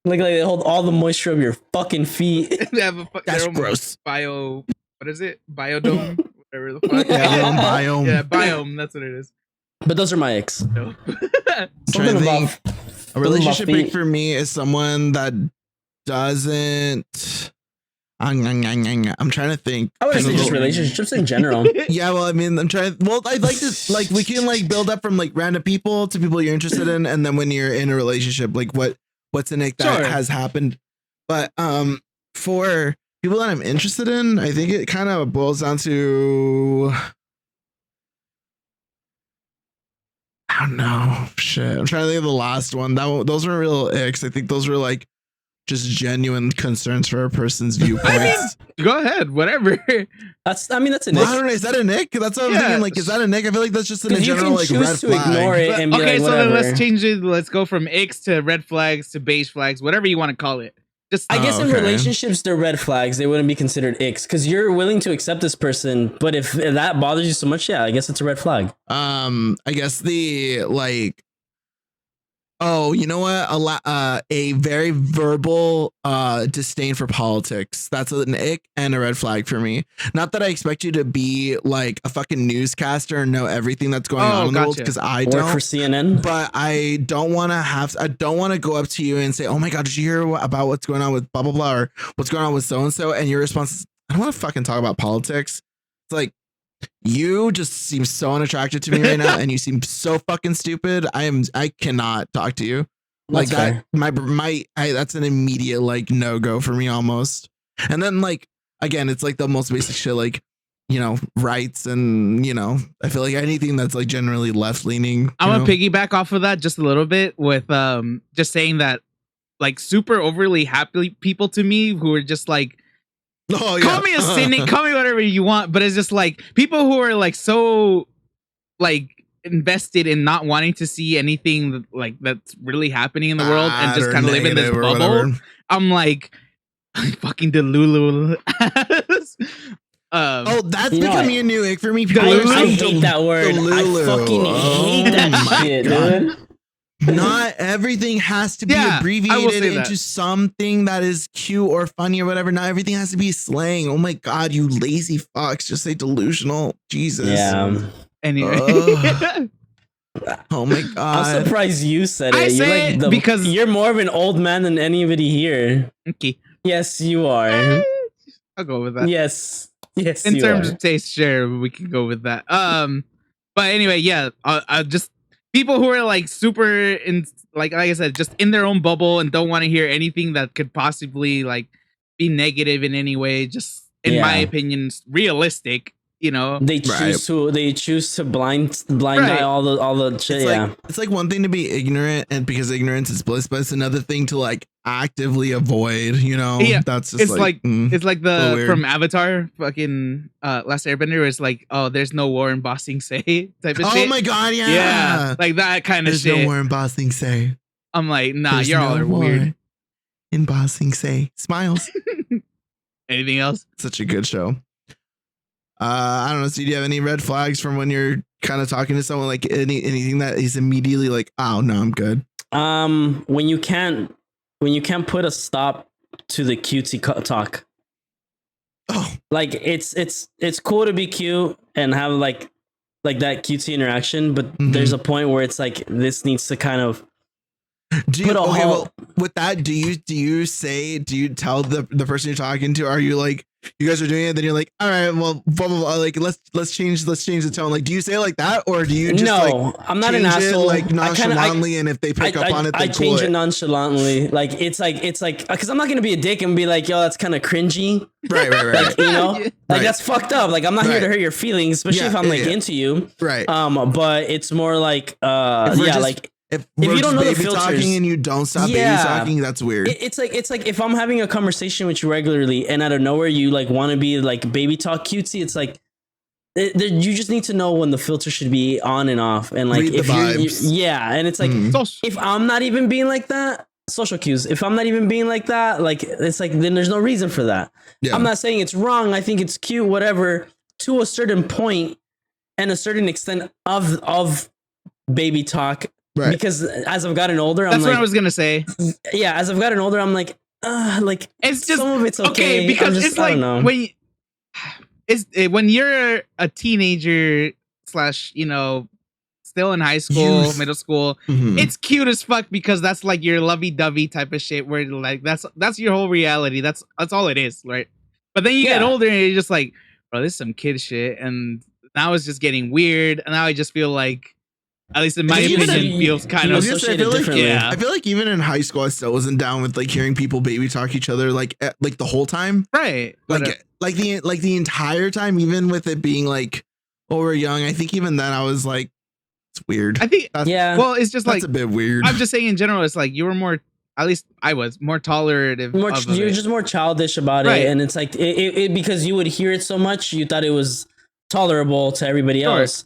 Like they hold all the moisture of your fucking feet. They have That's gross. What is it? Biodome? Whatever the fuck. Yeah, biome. Yeah, biome. That's what it is. But those are my icks. No. A relationship ick for me is someone that doesn't. I'm trying to think. I would say just relationships in general. Yeah, well, I mean, I'd like to like we can like build up from like random people to people you're interested in, and then when you're in a relationship, like what's an ick that has happened. But for people that I'm interested in, I think it kind of boils down to I don't know. Shit, I'm trying to think of the last one. Those were real icks. I think those were like. Just genuine concerns for a person's viewpoints. I mean, go ahead, whatever. That's an ick. I don't know. Is that a nick? That's what I'm thinking. Like, is that a nick? I feel like that's just in general like red flag. Ignore it and be okay, like, so whatever. then let's change it. Let's go from icks to red flags to beige flags, whatever you want to call it. Just I guess in relationships, they're red flags. They wouldn't be considered icks because you're willing to accept this person. But if that bothers you so much, yeah, I guess it's a red flag. I guess the like, oh, you know what? A very verbal disdain for politics. That's an ick and a red flag for me. Not that I expect you to be like a fucking newscaster and know everything that's going on in the world, because I don't. Work for CNN. But I don't want to go up to you and say, oh my God, did you hear about what's going on with blah, blah, blah, or what's going on with so-and-so? And your response is, I don't want to fucking talk about politics. It's like, you just seem so unattractive to me right now, and you seem so fucking stupid. I cannot talk to you like that. That's an immediate like no go for me almost. And then like again, it's like the most basic shit, like, you know, rights, and you know, I feel like anything that's like generally left leaning. I'm gonna piggyback off of that just a little bit with just saying that like super overly happy people to me who are just like, oh, yeah. Call me a cynic, call me whatever you want, but it's just like people who are like so like invested in not wanting to see anything like that's really happening in the world and just kind of live in this bubble. Whatever. I'm like, fucking Delulu. That's becoming a new ick for me. I hate that word. Delulu. I fucking hate that shit, dude. Not everything has to be abbreviated into something that is cute or funny or whatever. Not everything has to be slang. Oh my God, you lazy fucks. Just say delusional. Jesus. Yeah. Anyway. Oh my God. I'm surprised you said it. I say it because you're more of an old man than anybody here. Okay. Yes, you are. I'll go with that. Yes. Yes. In terms of taste, sure, we can go with that. But anyway, yeah, I just people who are like super in, like I said, just in their own bubble and don't want to hear anything that could possibly like be negative in any way. Just in my opinion, realistic. You know, they choose to blind eye all the shit. It's like one thing to be ignorant, and because ignorance is bliss, but it's another thing to like actively avoid. You know, that's just it's like the from Avatar, fucking Last Airbender, where it's like, oh, there's no war in Ba Sing Se type of shit. Oh my God, yeah, like that kind of shit. There's no war in Ba Sing Se. I'm like, nah, you're all weird. In Ba Sing Se, smiles. Anything else? Such a good show. I don't know. So do you have any red flags from when you're kind of talking to someone, like anything that is immediately like, oh no, I'm good? When you can't put a stop to the cutesy talk. Oh, like it's cool to be cute and have like that cutesy interaction, but there's a point where it's like this needs to kind of with that, do you tell the person you're talking to, are you like, you guys are doing it, then you're like, all right, well, blah blah blah, like let's change the tone. Like, do you say it like that, or do you just I'm not an asshole, like nonchalantly, and if they pick up on it, I change it nonchalantly. Like it's like because I'm not gonna be a dick and be like, yo, that's kind of cringy, right. Like, you know, like that's fucked up. Like, I'm not here to hurt your feelings, especially if I'm into you, right? But it's more like if you don't know the filters, talking and you don't stop baby talking, that's weird. It's like if I'm having a conversation with you regularly and out of nowhere you like want to be like baby talk cutesy, it's like you just need to know when the filter should be on and off, and like if you and it's like if I'm not even being like that, social cues. If I'm not even being like that, like it's like then there's no reason for that. Yeah. I'm not saying it's wrong. I think it's cute, whatever, to a certain point and a certain extent of baby talk. Right. Because as I've gotten older, that's what I was gonna say. Yeah, as I've gotten older, I'm like it's just some of it's okay because it's like when you're a teenager / you know, still in high school, middle school, it's cute as fuck because that's like your lovey-dovey type of shit where like that's your whole reality. That's all it is, right? But then you get older and you're just like, bro, this is some kid shit, and now it's just getting weird, and now I just feel like, at least in my opinion, feels kind of associated differently. I feel like even in high school, I still wasn't down with like hearing people baby talk each other like the whole time. Right. Like the entire time, even with it being like, oh, we're young. I think even then I was like, it's weird. I think well, it's just like that's a bit weird. I'm just saying in general, it's like you were more, at least I was more tolerative. You're just more childish about it, and it's like it because you would hear it so much, you thought it was tolerable to everybody else.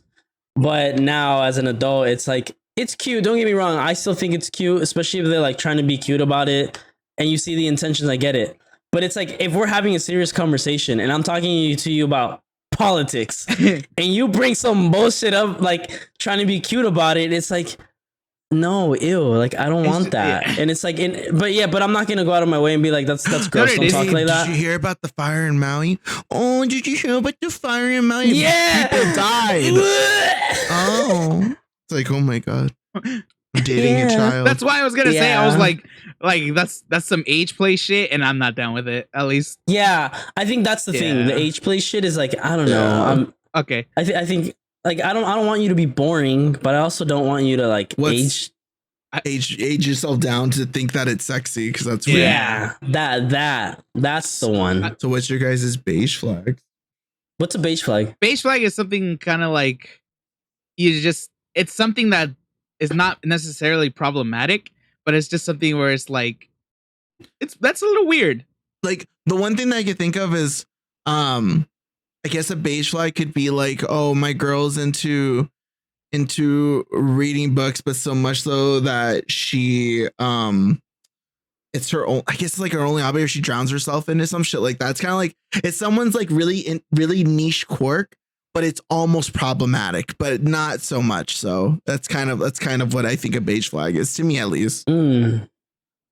But now as an adult, it's like, it's cute. Don't get me wrong. I still think it's cute, especially if they're like trying to be cute about it. and you see the intentions, I get it. But it's like, if we're having a serious conversation and I'm talking to you about politics and you bring some bullshit up, like trying to be cute about it, it's like, no, ew, like I don't want that. Yeah. And it's like, but I'm not gonna go out of my way and be like, that's gross. Don't talk like that. Did you hear about the fire in Maui? Oh, did you hear about the fire in Maui? Yeah, people died. Oh, it's like, oh my god, I'm dating a child. That's why I was gonna say, I was like that's some age play shit, and I'm not down with it. At least, yeah, I think that's the thing. The age play shit is like, I don't know. Okay, I think. Like, I don't want you to be boring, but I also don't want you to like age yourself down to think that it's sexy, because that's weird. Yeah, that's the one. So what's your guys' beige flag? What's a beige flag? Beige flag is something kind of like it's something that is not necessarily problematic, but it's just something where it's like that's a little weird. Like, the one thing that I could think of is I guess a beige flag could be like, oh, my girl's into reading books, but so much so that she it's her own, I guess it's like her only hobby, or she drowns herself into some shit like that. It's kind of like, it's someone's like really niche quirk, but it's almost problematic, but not so much. So that's kind of what I think a beige flag is, to me at least.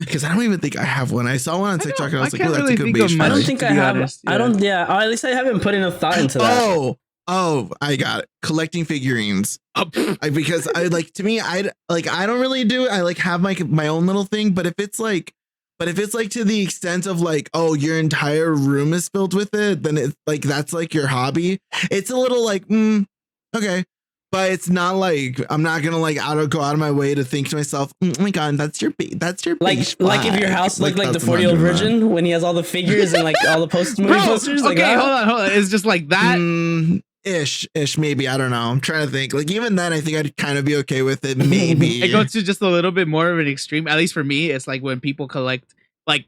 Because I don't even think I have one. I saw one on TikTok and I was like, oh, that's a good beige flag. I don't think I have. Honest, yeah. I don't. Yeah, or at least I haven't put enough thought into that. Oh, I got it. Collecting figurines. Because I like, to me, I don't really do it. I like have my own little thing. But if it's like to the extent of like, oh, your entire room is filled with it, then it's like, that's like your hobby. It's a little like, okay. But it's not like, I'm not gonna like go out of my way to think to myself, oh my god, that's your like if your house looked like the 40-year-old virgin when he has all the figures and like all the movie posters. Like, okay, hold on, it's just like that. Ish, maybe, I don't know. I'm trying to think. Like, even then, I think I'd kind of be okay with it. Maybe it goes to just a little bit more of an extreme. At least for me, it's like when people collect the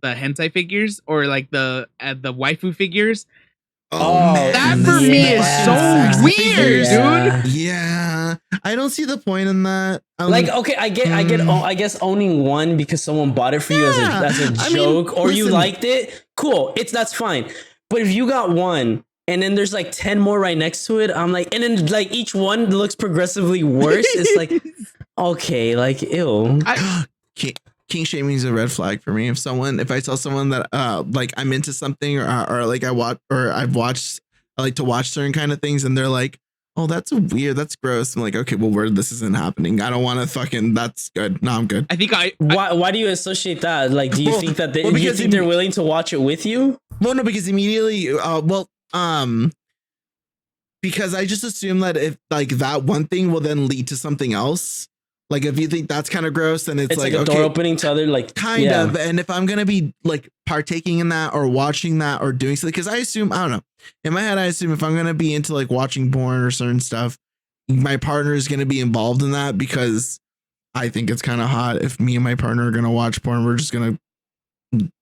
hentai figures or like the waifu figures. Oh, man. That for me is so weird, dude. Yeah, I don't see the point in that. Like, okay, I guess owning one because someone bought it for you as a joke, or you liked it. Cool, that's fine. But if you got one and then there's like 10 more right next to it, I'm like, and then like each one looks progressively worse. It's like, okay, like, ew. King shaming is a red flag for me. If I tell someone that like I'm into something or like I like to watch certain kind of things, and they're like, oh, that's weird, that's gross. I'm like, okay, well, this isn't happening. I don't want to that's good. No, I'm good. I think why do you associate that? Like, do you think that they're willing to watch it with you? Well, no, because immediately, because I just assume that if like that one thing will then lead to something else. Like, if you think that's kind of gross, then it's like a door opening to other, like, kind of. And if I'm going to be like partaking in that or watching that or doing something, because I assume, I don't know, in my head, I assume if I'm going to be into like watching porn or certain stuff, my partner is going to be involved in that, because I think it's kind of hot if me and my partner are going to watch porn. We're just going to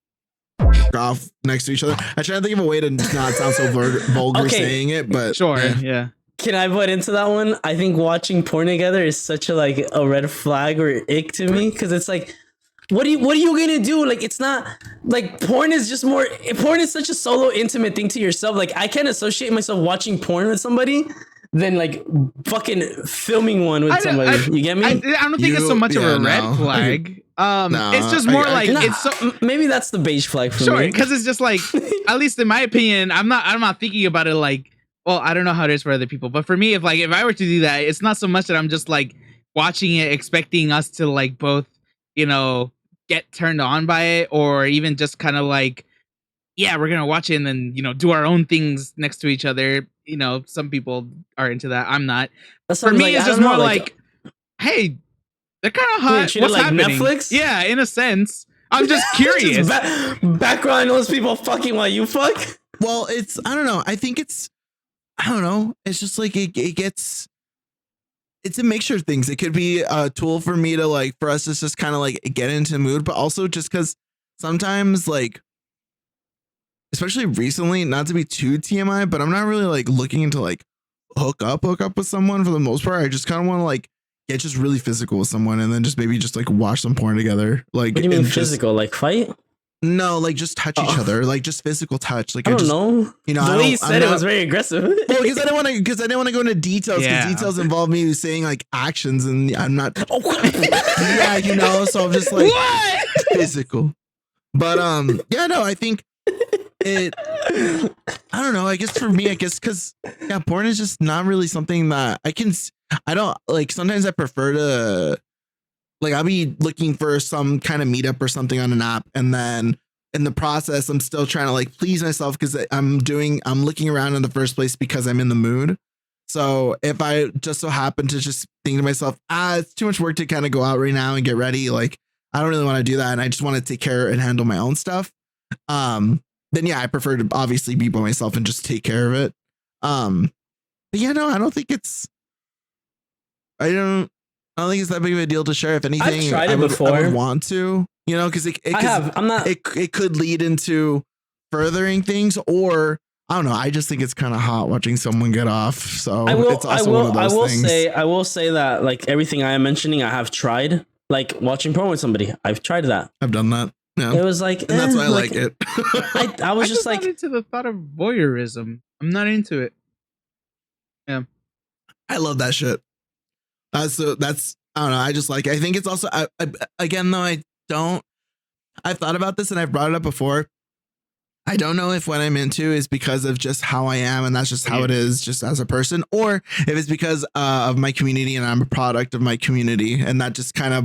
off next to each other. I try to think of a way to not sound so vulgar saying it, but sure. Yeah. Can I put into that one? I think watching porn together is such a red flag or ick to me, because it's like, what are you gonna do? Like, it's not like porn is such a solo intimate thing to yourself. Like, I can't associate myself watching porn with somebody than like fucking filming one with somebody. You get me? I don't think it's so much of a red flag. It's just more maybe that's the beige flag for me. Sure, because it's just like, at least in my opinion, I'm not thinking about it like, well, I don't know how it is for other people, but for me, if I were to do that, it's not so much that I'm just like watching it, expecting us to like both, get turned on by it, or even just kind of like, yeah, we're gonna watch it and then do our own things next to each other. Some people are into that. I'm not. For me, it's just more like, hey, they're kind of hot. What's like happening? Netflix? Yeah, in a sense. I'm just curious. Background those people fucking while you fuck. Well, I don't know. I think I don't know. It's just like it's a mixture of things. It could be a tool for me to for us to just kind of like get into the mood, but also just because sometimes like, especially recently, not to be too TMI, but I'm not really like looking into like hook up with someone for the most part. I just kind of want to like get just really physical with someone and then just maybe just like watch some porn together. Like, what do you mean physical? Like fight? No, like just touch each other, like just physical touch. Like I don't know. You know, the way you said it was very aggressive. Well, because I didn't want to go into details. Because details involve me saying like actions, and I'm not. Yeah, you know. So I'm just like what? Physical. But yeah, no, I think it. I don't know. I guess for me, because porn is just not really something that I don't like. Sometimes I prefer to. Like I'll be looking for some kind of meetup or something on an app, and then in the process, I'm still trying to like please myself because I'm looking around in the first place because I'm in the mood. So if I just so happen to just think to myself, it's too much work to kind of go out right now and get ready, like I don't really want to do that, and I just want to take care and handle my own stuff. Then yeah, I prefer to obviously be by myself and just take care of it. But yeah, no, I don't think it's. I don't think it's that big of a deal to share. If anything, I've tried it before. I would want to, you know, because it could lead into furthering things, or I don't know. I just think it's kind of hot watching someone get off. So it's also one of those things. I will say that like everything I am mentioning, I have tried. Like watching porn with somebody, I've tried that. I've done that. Yeah. It was like, and that's why I like it. I was just like not into the thought of voyeurism. I'm not into it. Yeah, I love that shit. That's I don't know. I just like. I think it's also again though. I've thought about this and I've brought it up before. I don't know if what I'm into is because of just how I am and that's just how it is, just as a person, or if it's because of my community and I'm a product of my community, and that just kind of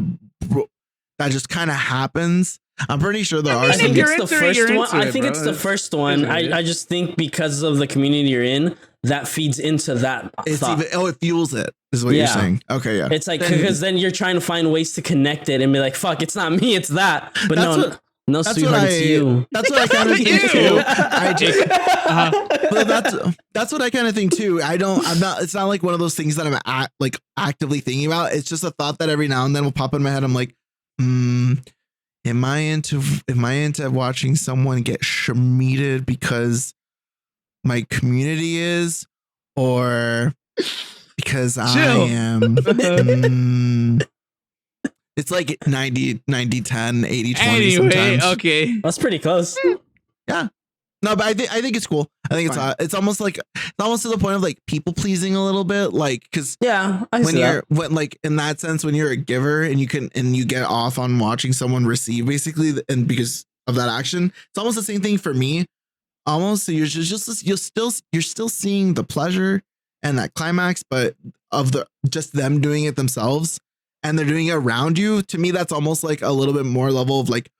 happens. I'm pretty sure there are. I think it's the first one. I think it's the first one. I just think because of the community you're in, that feeds into that. It fuels it, is what you're saying. Okay, yeah. It's like because then you're trying to find ways to connect it and be like, "Fuck, it's not me, it's that." But no, sweetheart, it's you. That's what I kind of think too. That's what I kind of think too. I'm not. It's not like one of those things that I'm actively thinking about. It's just a thought that every now and then will pop in my head. I'm like, Am I into watching someone get shmeated because my community is, or because I am? It's like 90, 10, 80, 20 anyway, sometimes. Okay. That's pretty close. Yeah. No, but I think it's cool. I think it's almost to the point of like people pleasing a little bit, like because in that sense, when you're a giver and you get off on watching someone receive basically, and because of that action, it's almost the same thing for me. Almost, so you're still seeing the pleasure and that climax, but of just them doing it themselves, and they're doing it around you. To me, that's almost like a little bit more level of like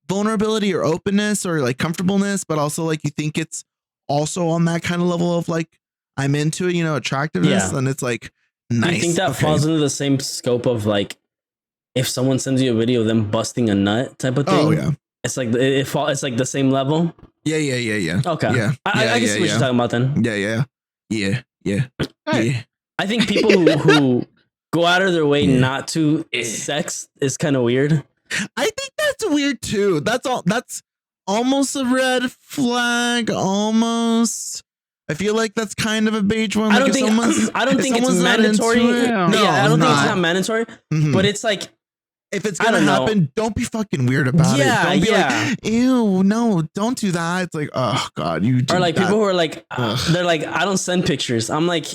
vulnerability or openness or like comfortableness, but also like you think it's also on that kind of level of like I'm into it, you know, attractiveness, and it's like nice. I think that falls into the same scope of like if someone sends you a video of them busting a nut type of thing. Oh yeah, it's like it's like the same level. Yeah. Okay. Yeah. I guess what you're talking about then. Yeah. I think people who go out of their way not to sex is kind of weird. I think that's weird too. That's almost a red flag. Almost. I feel like that's kind of a beige one. I don't think it's mandatory. I don't think it's not mandatory. Mm-hmm. But it's like, if it's gonna happen, don't be fucking weird about it. Don't be like, ew, no, don't do that. It's like, oh god, you. Or like people who are like, they're like, I don't send pictures. I'm like,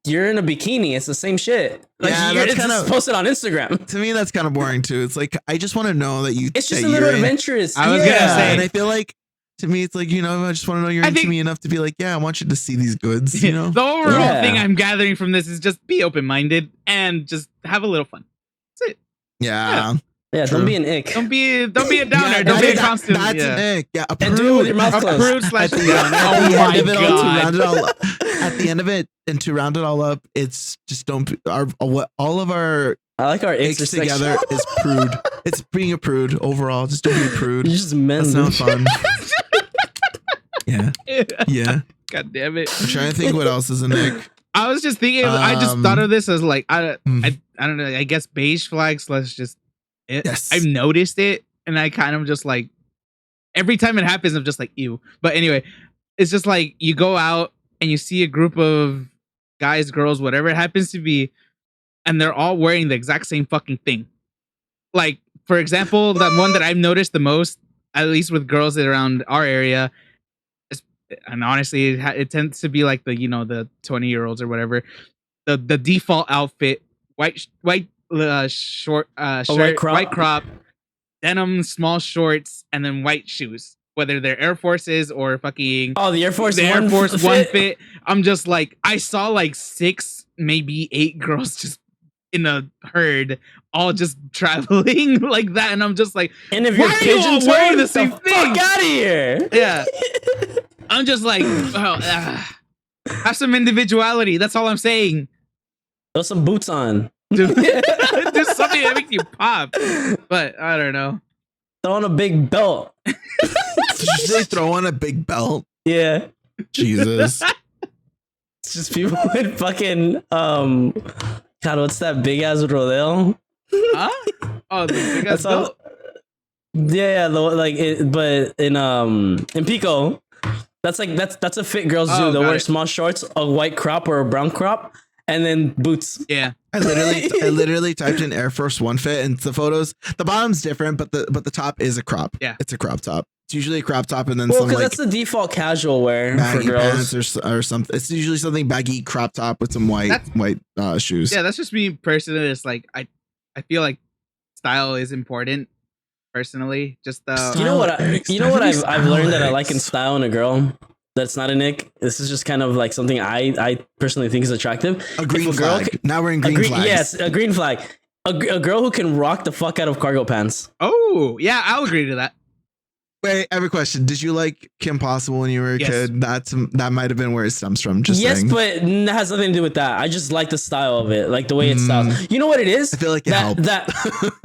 you're in a bikini. It's the same shit. Like, it's kind of posted on Instagram. To me, that's kind of boring too. It's like, I just want to know that you. It's just a little adventurous. I was gonna say, and I feel like, to me, it's like, you know, I just want to know you're into me enough to be like, yeah, I want you to see these goods. You know, the overall thing I'm gathering from this is just be open minded and just have a little fun. That's it. Yeah. Yeah, don't be an ick. Don't be a downer. Don't be a constant. That's an ick. Yeah, and do it with your mouth closed. At the end of it, and to round it all up, it's just don't. All of our. I like our icks together is prude. It's being a prude overall. Just don't be a prude. You're just men. That's not fun. Yeah. God damn it. I'm trying to think what else is an ick. I was just thinking. I just thought of this as like I don't know. I guess beige flags. Let's just. Yes. I've noticed it, and I kind of just like every time it happens, I'm just like ew. But anyway, it's just like you go out and you see a group of guys, girls, whatever it happens to be, and they're all wearing the exact same fucking thing. Like, for example, the one that I've noticed the most, at least with girls around our area, and honestly, it tends to be like the, the 20-year-olds or whatever. The default outfit, white short shirt, white crop, denim small shorts, and then white shoes. Whether they're Air Forces or fucking the Air Force One fit. I'm just like, I saw like 6, maybe 8 girls just in a herd, all just traveling like that, and I'm just like, and if you're pigeon wearing the same thing, fuck out of here. Yeah. I'm just like, have some individuality. That's all I'm saying. Throw some boots on. Dude, just something that makes you pop. But I don't know. Throw on a big belt. Did you say throw on a big belt? Yeah. Jesus. It's just people with fucking God, what's that big ass rodeo? Huh? Oh, the big ass belt. Yeah, but in Pico, that's a fit girls do. They'll wear small shorts, a white crop or a brown crop, and then boots. Yeah. I literally typed in Air Force One fit, and the photos, the bottom's different, but the top is a crop. Yeah. It's a crop top. It's usually a crop top, and then some because that's the default casual wear for girls pants or something. It's usually something baggy crop top with some white shoes. Yeah, that's just me personally. It's like I feel like style is important. Personally, just you know what I've learned that I like in style in a girl. That's not a Nick. This is just kind of like something I personally think is attractive. A green flag. Now we're in green flags. Yes, a green flag. A girl who can rock the fuck out of cargo pants. Oh, yeah, I'll agree to that. Wait, I have a question. Did you like Kim Possible when you were a kid? That might have been where it stems from. Just saying. But it has nothing to do with that. I just like the style of it, like the way it's styled. You know what it is? I feel like it helped. That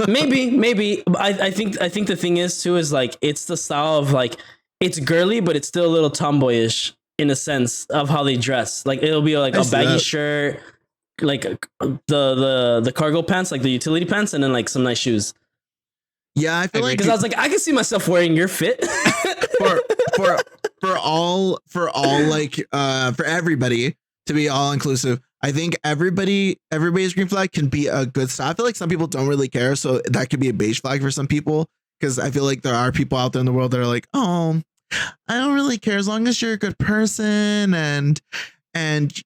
maybe. I think the thing is too is like it's the style of like it's girly, but it's still a little tomboyish in a sense of how they dress. Like it'll be like a baggy shirt, like the cargo pants, like the utility pants, and then like some nice shoes. Yeah, I feel like because I was like, I can see myself wearing your fit for all like for everybody to be all inclusive. I think everybody's green flag can be a good style. I feel like some people don't really care, so that could be a beige flag for some people. Because I feel like there are people out there in the world that are like, oh, I don't really care as long as you're a good person and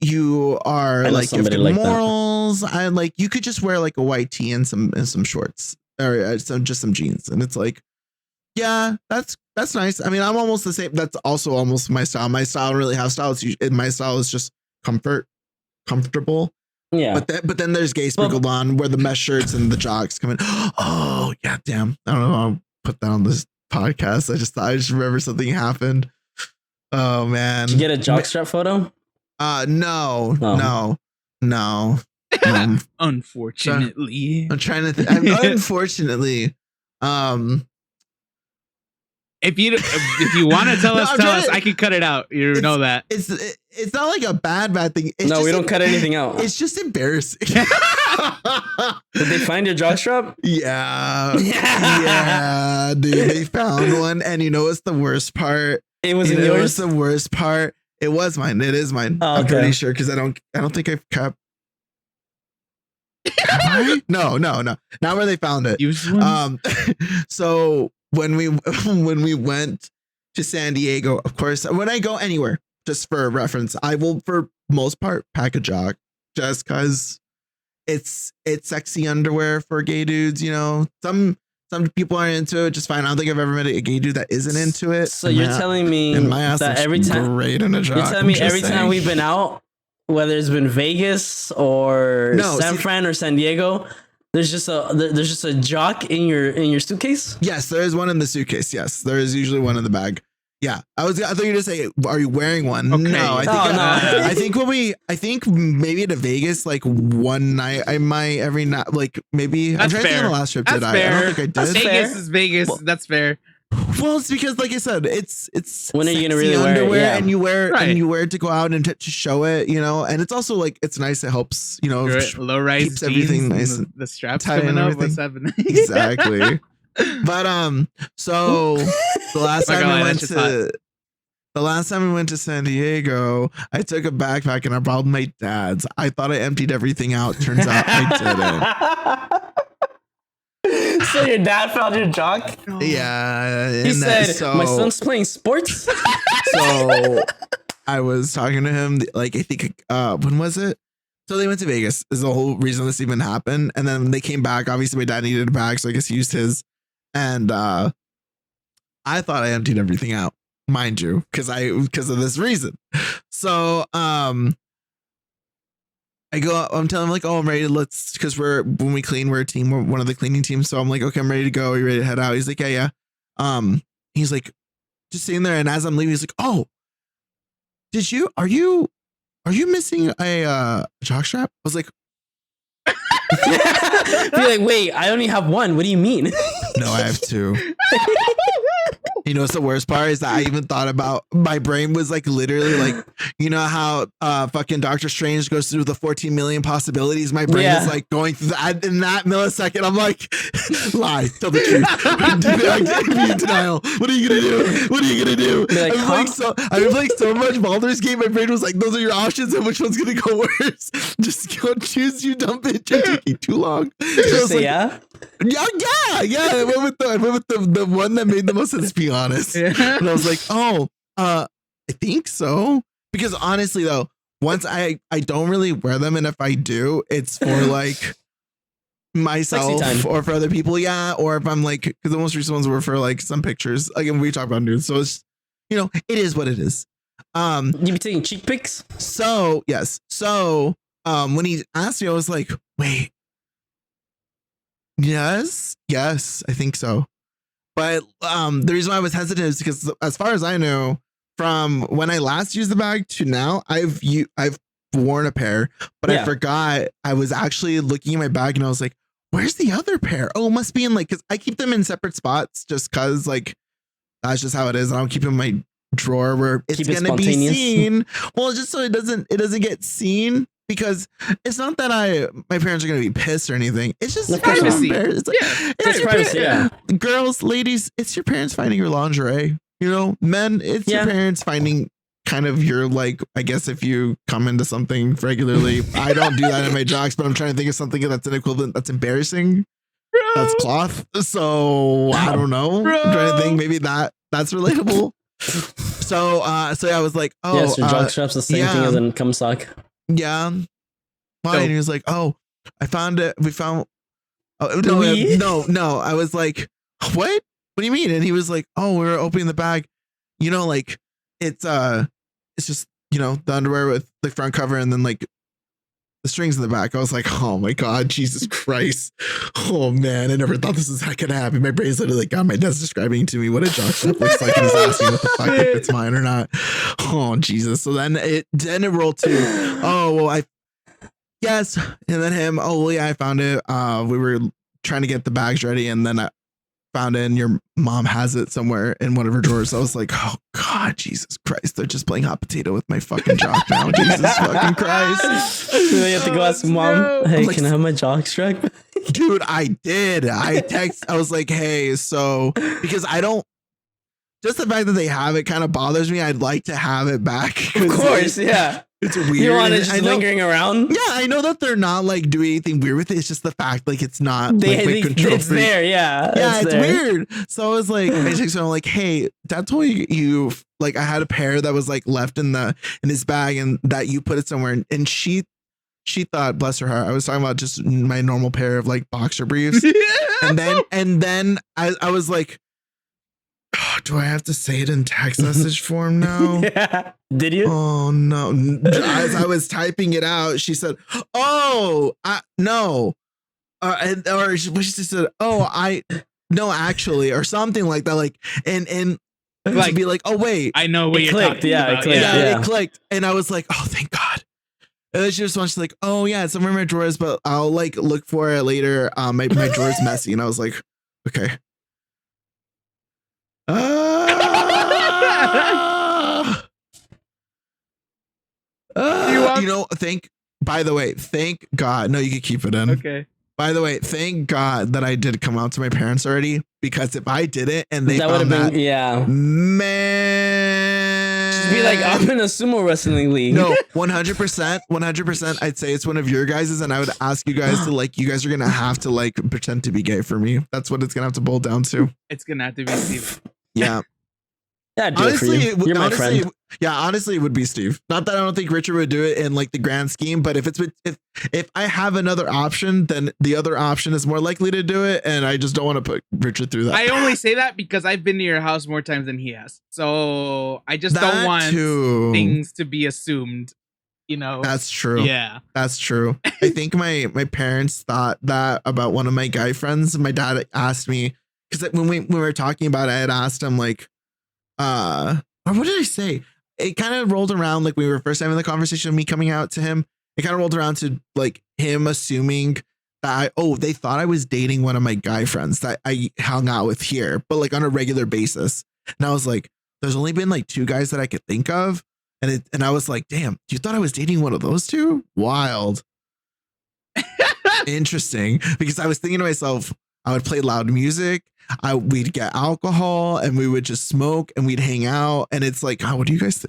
you are like you have good morals. I like you could just wear like a white tee and some shorts. Or just some jeans, and it's like, yeah, that's nice. I mean, I'm almost the same. That's also almost my style. My style don't really have style. My style is just comfortable. Yeah. But then there's gay sprinkled on where the mesh shirts and the jocks come in. Oh yeah, damn. I don't know. I'll put that on this podcast. I just remember something happened. Oh man. Did you get a jockstrap photo? No. Unfortunately, I'm trying to think. Unfortunately, if you want to tell us, I can cut it out. You know that it's not like a bad thing. No, we don't cut anything out. It's just embarrassing. Did they find your jockstrap? Yeah, dude. They found one, and you know what's the worst part? It was yours. What's the worst part? It was mine. It is mine. Oh, okay. I'm pretty sure because I don't think I've kept. No. Not where they found it. So when we went to San Diego, of course, when I go anywhere, just for reference, I will for most part pack a jock just because it's sexy underwear for gay dudes. You know, some people are into it just fine. I don't think I've ever met a gay dude that isn't into it. So you're telling me that every time great in a jock. You're telling me every time we've been out, whether it's been Vegas or San Fran or San Diego, there's just a jock in your suitcase? Yes, there is one in the suitcase. Yes, there is usually one in the bag. Yeah, I thought you were gonna say, are you wearing one? Okay. No, I think I think maybe to Vegas like one night I might every night like maybe that's I'm trying to think of the last trip. That's did fair. I don't think I did. Vegas is Vegas. Well, that's fair. Well, it's because, like I said, it's when are you gonna really underwear wear it? And you wear it to go out and to show it, you know. And it's also like it's nice. It helps, you know, low rise keeps everything nice. And the straps coming up. What's happening? Exactly. But so the last time The last time we went to San Diego, I took a backpack and I brought my dad's. I thought I emptied everything out. Turns out I didn't. So your dad found your jock? Yeah. He said, my son's playing sports? So I was talking to him, like, I think, when was it? So they went to Vegas is the whole reason this even happened. And then they came back. Obviously, my dad needed a bag, so I guess he used his. And I thought I emptied everything out, mind you, because of this reason. So I go up, I'm telling him like, oh, I'm ready to because when we clean, we're a team, we're one of the cleaning teams. So I'm like, okay, I'm ready to go. Are you ready to head out? He's like, yeah. He's like, just sitting there. And as I'm leaving, he's like, oh, are you missing a jockstrap? I was like, you're like, wait, I only have one. What do you mean? No, I have two. You know what's the worst part is that I even thought about, my brain was like literally like, you know how fucking Doctor Strange goes through the 14 million possibilities. My brain is like going through that in that millisecond. I'm like, lie, tell the truth. Be in denial. What are you gonna do? What are you gonna do? Like, I was like so much Baldur's Gate. My brain was like, those are your options, and which one's gonna go worse? Just go choose, you dumb bitch. You're taking too long. Did you say like, yeah. I went with the one that made the most sense, to be honest. Yeah. And I was like, I think so. Because honestly though, once I don't really wear them, and if I do, it's for like myself or for other people. Yeah. Or if I'm like, because the most recent ones were for like some pictures. Again, we talk about nudes. So it's, it is what it is. You be taking cheek pics? So yes. So when he asked me, I was like, wait. Yes, I think so. But the reason why I was hesitant is because, as far as I know, from when I last used the bag to now, I've worn a pair, but I forgot. I was actually looking at my bag and I was like, "Where's the other pair? Oh, it must be in like," because I keep them in separate spots, just because like that's just how it is. I don't keep them in my drawer where it's gonna be seen. Well, just so it doesn't get seen. Because it's not that my parents are going to be pissed or anything. It's just privacy. It's like, it's privacy. Yeah. Girls, ladies, it's your parents finding your lingerie. Men, it's your parents finding kind of your, like, I guess if you come into something regularly. I don't do that in my jocks, but I'm trying to think of something that's an equivalent that's embarrassing. Bro. That's cloth. So I don't know. I'm trying to think maybe that's relatable. So I was like, oh, yes, your jock strap's the same thing as a cum sock. Yeah. And he was like, oh, I found it. We found. Oh, no. I was like, what? What do you mean? And he was like, oh, we were opening the bag. Like it's just, the underwear with the front cover and then like the strings in the back. I was like, oh my God, Jesus Christ. Oh man, I never thought this was gonna happen. My brain's literally like, God, my dad's describing to me what a jockstrap looks like and he's asking what the fuck if it's mine or not. Oh Jesus. So then it rolled to, oh well, yes. And then him, oh well, yeah, I found it. We were trying to get the bags ready and then I found it and your mom has it somewhere in one of her drawers. I was like, oh God, Jesus Christ. They're just playing hot potato with my fucking jock now. Jesus fucking Christ. So you have to go ask mom, hey, like, can I have my jock strap? Dude, I did. I was like, hey, so because just the fact that they have it kind of bothers me. I'd like to have it back. Of course, yeah. It's weird. You want it just lingering around? Yeah, I know that they're not like doing anything weird with it. It's just the fact like it's not it's there, yeah. Yeah, it's weird. So I was like, I'm like, hey, Dad told you like I had a pair that was like left in his bag and that you put it somewhere and she thought, bless her heart, I was talking about just my normal pair of like boxer briefs. and then I was like, oh, do I have to say it in text message form now? Yeah. Did you? Oh no! As I was typing it out, she said, "Oh, no," or she just said, "Oh, no, actually," or something like that. Like, and like, to be like, "Oh, wait, I know what you're talking about." It clicked, and I was like, "Oh, thank God." And then she just wants to like, "Oh yeah, it's somewhere in my drawers, but I'll like look for it later." My drawer's messy, and I was like, "Okay." Thank God. No, you can keep it in. Okay. By the way, thank God that I did come out to my parents already, because if I didn't and they found that, yeah, man, just be like, I'm in a sumo wrestling league. No, 100%. I'd say it's one of your guys's, and I would ask you guys to like. You guys are gonna have to like pretend to be gay for me. That's what it's gonna have to boil down to. It's gonna have to be Steve. Yeah. Yeah, do honestly, it for you. You're my friend. Yeah, honestly, it would be Steve. Not that I don't think Richard would do it in like the grand scheme, but if I have another option, then the other option is more likely to do it, and I just don't want to put Richard through that. I only say that because I've been to your house more times than he has, so I just don't want things to be assumed. You know, that's true. Yeah, that's true. I think my parents thought that about one of my guy friends. My dad asked me because when we were talking about it, I had asked him like. Or what did I say? It kind of rolled around like we were first having the conversation, me coming out to him. It kind of rolled around to like him assuming that they thought I was dating one of my guy friends that I hung out with here, but like on a regular basis. And I was like, there's only been like 2 guys that I could think of. And I was like, damn, you thought I was dating one of those 2? Wild. Interesting. Because I was thinking to myself, I would play loud music. We'd get alcohol and we would just smoke and we'd hang out. And it's like, what do you guys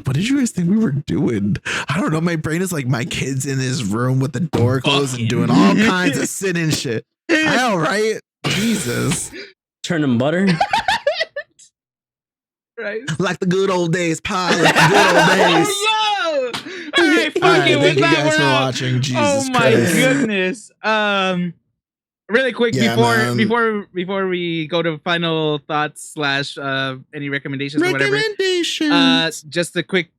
what did you guys think we were doing? I don't know. My brain is like my kid's in his room with the door closed and doing all kinds of sin and shit. I know, right? Jesus. Turning butter. Right. Like the good old days, pie. Like the good old days. Oh, no! All right, fuck it. Thank you guys for watching. Jesus oh my Christ. goodness. Really quick before we go to final thoughts / any recommendations or whatever. Just a quick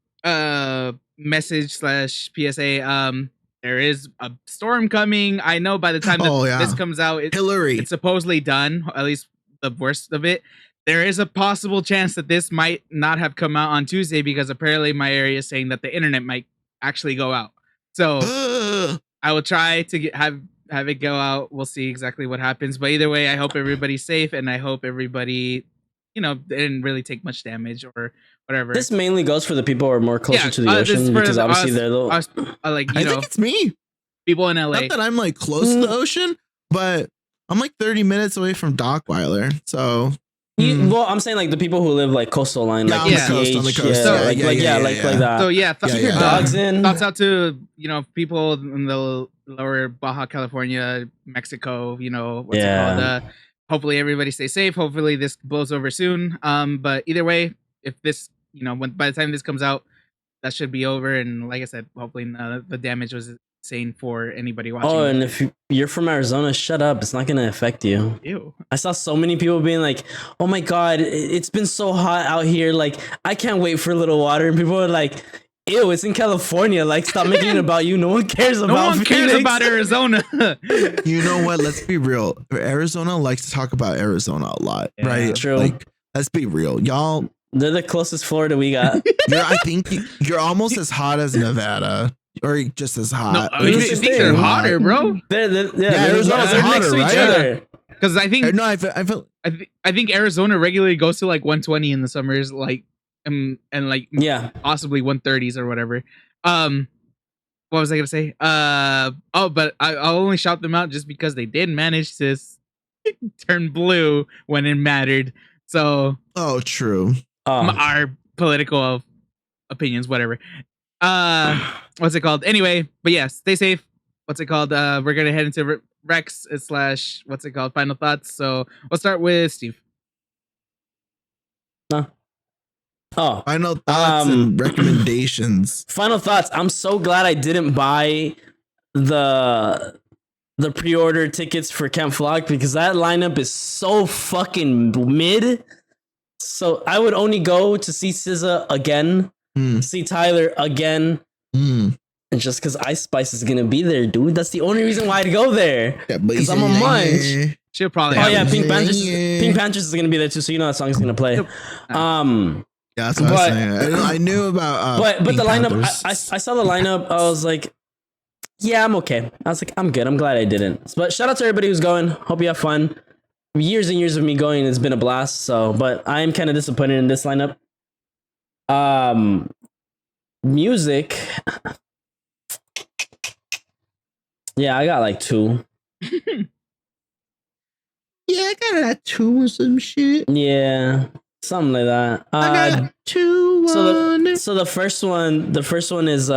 message / PSA. There is a storm coming. I know by the time this comes out, it's supposedly done, at least the worst of it. There is a possible chance that this might not have come out on Tuesday because apparently my area is saying that the internet might actually go out. So I will try to have it go out. We'll see exactly what happens. But either way, I hope everybody's safe and I hope everybody, didn't really take much damage or whatever. This mainly goes for the people who are more closer to the ocean because obviously they're I think it's me. People in LA. Not that I'm like close to the ocean, but I'm like 30 minutes away from Dockweiler. So well, I'm saying like the people who live like coastal line, like on the coast, on the coast. like that. So keep your dogs in. Thoughts out to people in the lower Baja California, Mexico. What's it called? Hopefully everybody stays safe. Hopefully this blows over soon. But either way, if this, by the time this comes out, that should be over. And like I said, hopefully the damage was insane for anybody watching. Oh, and if you're from Arizona, shut up. It's not going to affect you. Ew. I saw so many people being like, oh my God, it's been so hot out here. Like, I can't wait for a little water. And people are like, ew, it's in California. Like, stop making it about you. No one cares about No one cares about Arizona. You know what? Let's be real. Arizona likes to talk about Arizona a lot, right? True. Like, let's be real. Y'all. They're the closest Florida we got. I think you're almost as hot as Nevada. Or just as hot. No, I think they're hotter, bro. Arizona's next to each other. Because I think I think Arizona regularly goes to like 120 in the summers, like and like possibly 130s or whatever. What was I gonna say? But I'll only shout them out just because they did manage to turn blue when it mattered. So true. Our political opinions, whatever. What's it called? Anyway, but yeah, stay safe. What's it called? We're gonna head into Rex / what's it called? Final thoughts. So we'll start with Steve. Final thoughts and recommendations. Final thoughts. I'm so glad I didn't buy the pre-order tickets for Camp Flock because that lineup is so fucking mid. So I would only go to see SZA again. See Tyler again, and just because Ice Spice is gonna be there, dude. That's the only reason why I'd go there. Because I'm a munch. She'll probably. Pink Panthers is gonna be there too, so you know that song's gonna play. Yeah, that's what I was saying. I knew about. But the lineup, I saw the lineup. I was like, yeah, I'm okay. I was like, I'm good. I'm glad I didn't. But shout out to everybody who's going. Hope you have fun. Years and years of me going, it's been a blast. So, but I am kind of disappointed in this lineup. Music. Yeah, I got like 2. Yeah, I got like 2 or some shit. Yeah, something like that. I got 2 So the first one is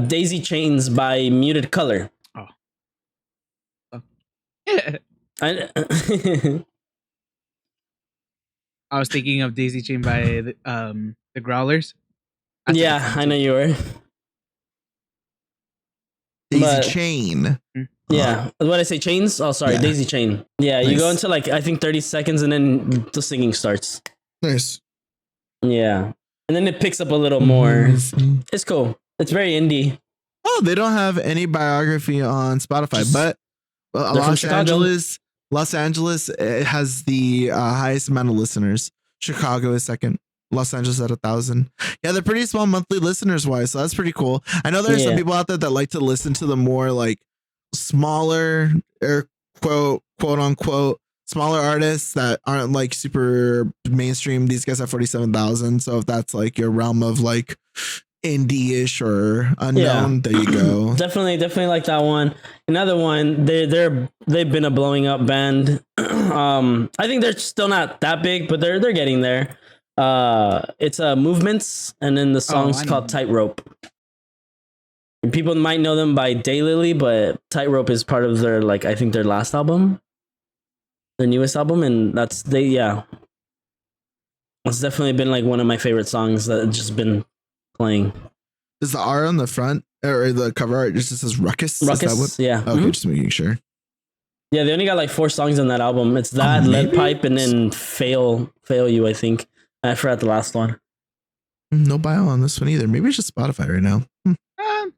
Daisy Chains by Muted Color. I was thinking of Daisy Chain by the Growlers. Yeah, I know you were. Daisy Chain. Yeah. What did I say? Chains? Oh, sorry. Yeah. Daisy Chain. Yeah, nice. You go into like, I think 30 seconds and then the singing starts. Nice. Yeah. And then it picks up a little more. It's cool. It's very indie. Oh, they don't have any biography on Spotify, but Los Angeles has the highest amount of listeners. Chicago is second. Los Angeles at 1,000. Yeah, they're pretty small monthly listeners wise, so that's pretty cool. I know there's some people out there that like to listen to the more like smaller or quote unquote smaller artists that aren't like super mainstream. These guys have 47,000. So if that's like your realm of like indie-ish or unknown, there you go. definitely like that one. Another one, they've been a blowing up band. I think they're still not that big, but they're getting there. It's Movements, and then the song's called Tightrope. People might know them by Daylily, but Tightrope is part of their like I think their last album, their newest album, and that's it's definitely been like one of my favorite songs that just been playing. Is the R on the front or the cover art just says Ruckus? Ruckus, yeah. Okay, just making sure. Yeah, they only got like 4 songs on that album. It's that, Lead Pipe, and then Fail You, I think. I forgot the last one. No bio on this one either. Maybe it's just Spotify right now.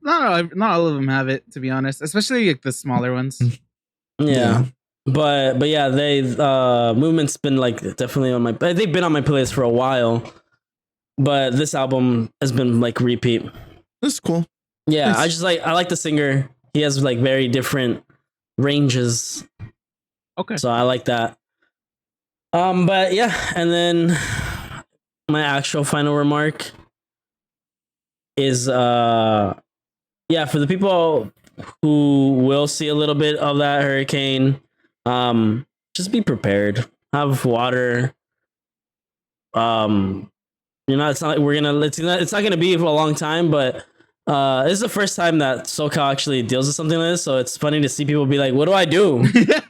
Not all of them have it, to be honest. Especially like the smaller ones. Yeah. But yeah, they Movement's been like definitely on my. They've been on my playlist for a while. But this album has been like repeat. That's cool. Yeah, nice. I like the singer. He has like very different ranges. Okay. So I like that. But yeah, and then my actual final remark is for the people who will see a little bit of that hurricane, just be prepared. Have water. It's not like it's not gonna be for a long time, but this is the first time that SoCal actually deals with something like this, so it's funny to see people be like, "What do I do?"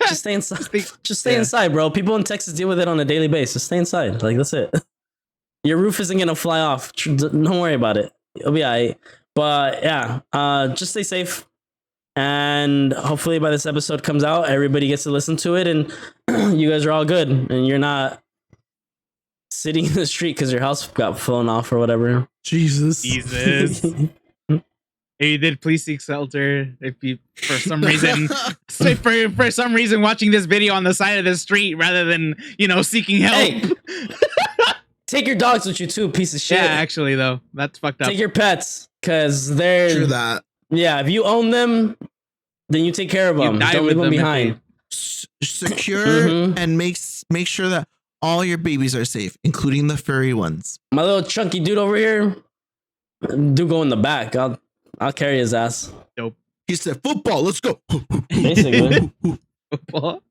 Just stay inside. Just stay inside, bro. People in Texas deal with it on a daily basis. Stay inside. Like that's it. Your roof isn't gonna fly off. Don't worry about it. It'll be alright. But yeah, just stay safe. And hopefully by this episode comes out, everybody gets to listen to it, and you guys are all good, and you're not sitting in the street because your house got flown off or whatever. Jesus. If you did, please seek shelter. If you, for some reason, for some reason, watching this video on the side of the street rather than seeking help. Hey, take your dogs with you too, piece of shit. Yeah, actually though, that's fucked up. Take your pets because they're true that. Yeah, if you own them, then you take care of them. Don't leave them behind. Secure and make sure that all your babies are safe, including the furry ones. My little chunky dude over here, do go in the back. I'll carry his ass. Dope. He said, "Football, let's go." Basically. Football.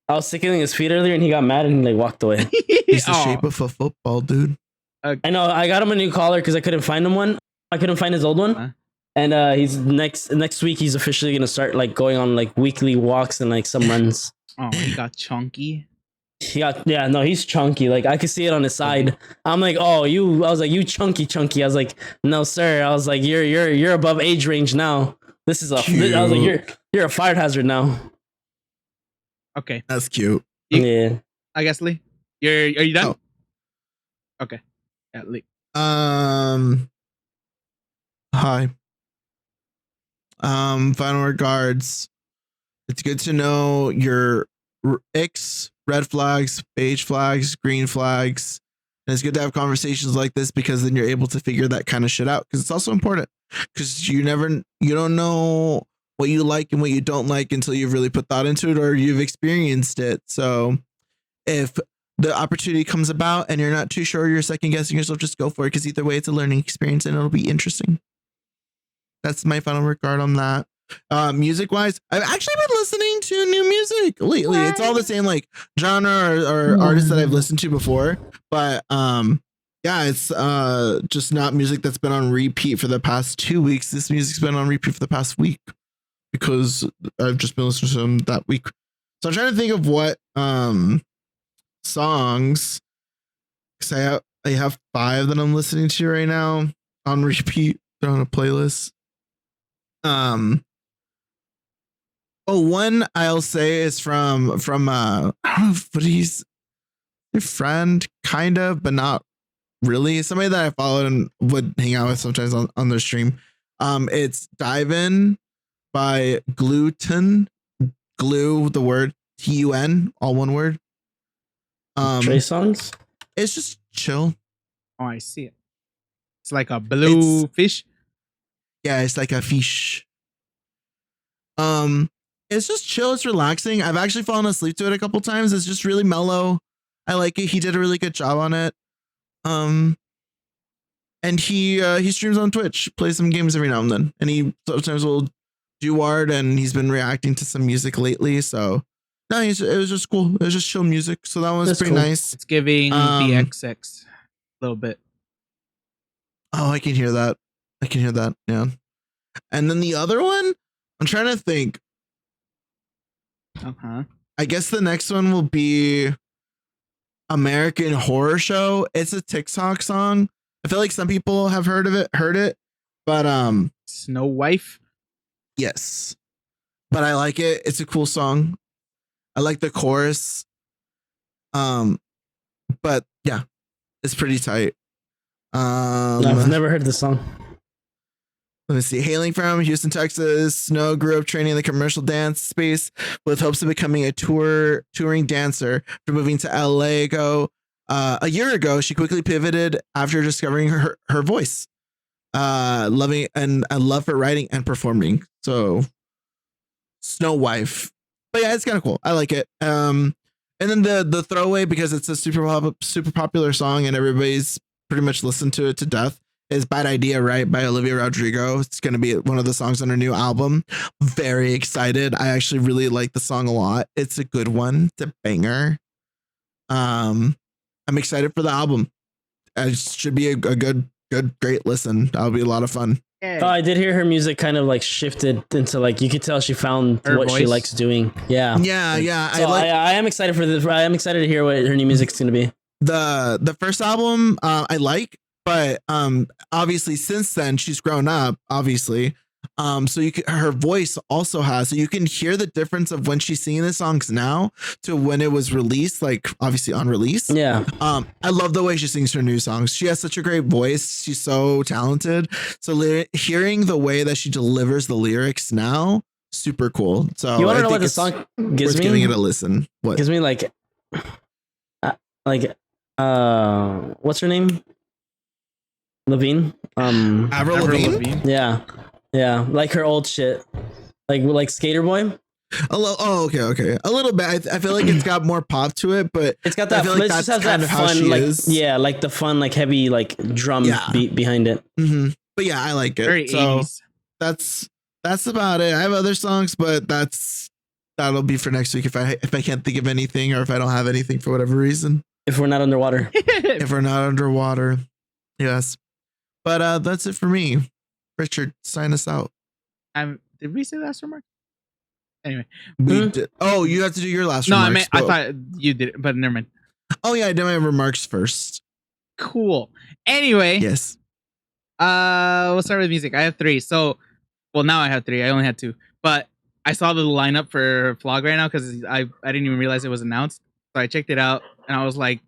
I was tickling his feet earlier, and he got mad and he walked away. He's the shape of a football, dude. I know. I got him a new collar because I couldn't find him one. I couldn't find his old one. And he's next week. He's officially gonna start like going on like weekly walks and like some runs. Oh, he got chunky. He's chunky. Like I could see it on his side. I'm like, I was like, you chunky. I was like, no, sir. I was like, you're above age range now. I was like, you're a fire hazard now. Okay, that's cute. Yeah, I guess Lee, are you done? Oh. Okay, yeah, Lee. Hi. Final regards. It's good to know your Icks, red flags, beige flags, green flags. And it's good to have conversations like this because then you're able to figure that kind of shit out. Because it's also important. Because you don't know what you like and what you don't like until you've really put thought into it or you've experienced it. So if the opportunity comes about and you're not too sure, you're second guessing yourself, just go for it. Because either way, it's a learning experience and it'll be interesting. That's my final regard on that. Music wise, I've actually been listening to new music lately. It's all the same like genre or artists that I've listened to before, but yeah, it's just not music that's been on repeat for the past 2 weeks. This music's been on repeat for the past week because I've just been listening to them that week. So I'm trying to think of what songs, because I have 5 that I'm listening to right now on repeat. They're on a playlist. One I'll say is from I don't know, but he's a friend, kind of, but not really. Somebody that I followed and would hang out with sometimes on their stream. It's Dive In by Gluten. Glue, the word TUN, all one word. Trey songs. It's just chill. Oh, I see it. It's like a blue fish. Yeah, it's like a fish. It's just chill. It's relaxing. I've actually fallen asleep to it a couple times. It's just really mellow. I like it. He did a really good job on it. And he streams on Twitch, plays some games every now and then, and he sometimes will do art. And he's been reacting to some music lately. So no, it was just cool. It was just chill music. So that was pretty nice. It's giving the XX a little bit. Oh, I can hear that. Yeah. And then the other one, I'm trying to think. I guess the next one will be American Horror Show. It's a TikTok song. I feel like some people have heard it, but Snow Wife. Yes. But I like it. It's a cool song. I like the chorus. But yeah, it's pretty tight. I've never heard the song. Let me see. Hailing from Houston, Texas, Snow grew up training in the commercial dance space with hopes of becoming a touring dancer. After moving to LA a year ago, she quickly pivoted after discovering her voice, loving and a love for writing and performing. So, Snow Wife. But yeah, it's kind of cool. I like it. And then the throwaway, because it's a super popular song and everybody's pretty much listened to it to death, is Bad Idea, Right? By Olivia Rodrigo. It's going to be one of the songs on her new album. Very excited. I actually really like the song a lot. It's a good one. It's a banger. I'm excited for the album. It should be a great listen. That'll be a lot of fun. Oh, I did hear her music kind of like shifted into like, you could tell she found her what voice. She likes doing. Yeah. So I am excited for this. I am excited to hear what her new music's going to be. The first album I like, but obviously since then she's grown up, obviously. So her voice also has, so you can hear the difference of when she's singing the songs now to when it was released, like obviously on release. Yeah. I love the way she sings her new songs. She has such a great voice. She's so talented. So hearing the way that she delivers the lyrics now, super cool. So you want to know what the song gives me? Giving it a listen. What gives me what's her name? Levine. Avril Lavigne. Yeah, like her old shit, like Skater Boy. Okay. A little bit. I feel like it's got more pop to it, but it's got that. I feel like that's just has that fun, like is. Yeah, like the fun, like heavy, like drum beat behind it. Mm-hmm. But yeah, I like it. Very so 80s. That's about it. I have other songs, but that'll be for next week if I can't think of anything, or if I don't have anything for whatever reason. If we're not underwater. If we're not underwater, yes. But that's it for me. Richard, sign us out. Did we say last remark? Anyway, we did. Oh, you have to do your last remarks. I thought you did it, but never mind. Oh yeah, I did my remarks first. Cool. Anyway, yes. We'll start with music. I have 3. So, well, now I have 3. I only had 2, but I saw the lineup for Vlog right now because I didn't even realize it was announced. So I checked it out and I was like,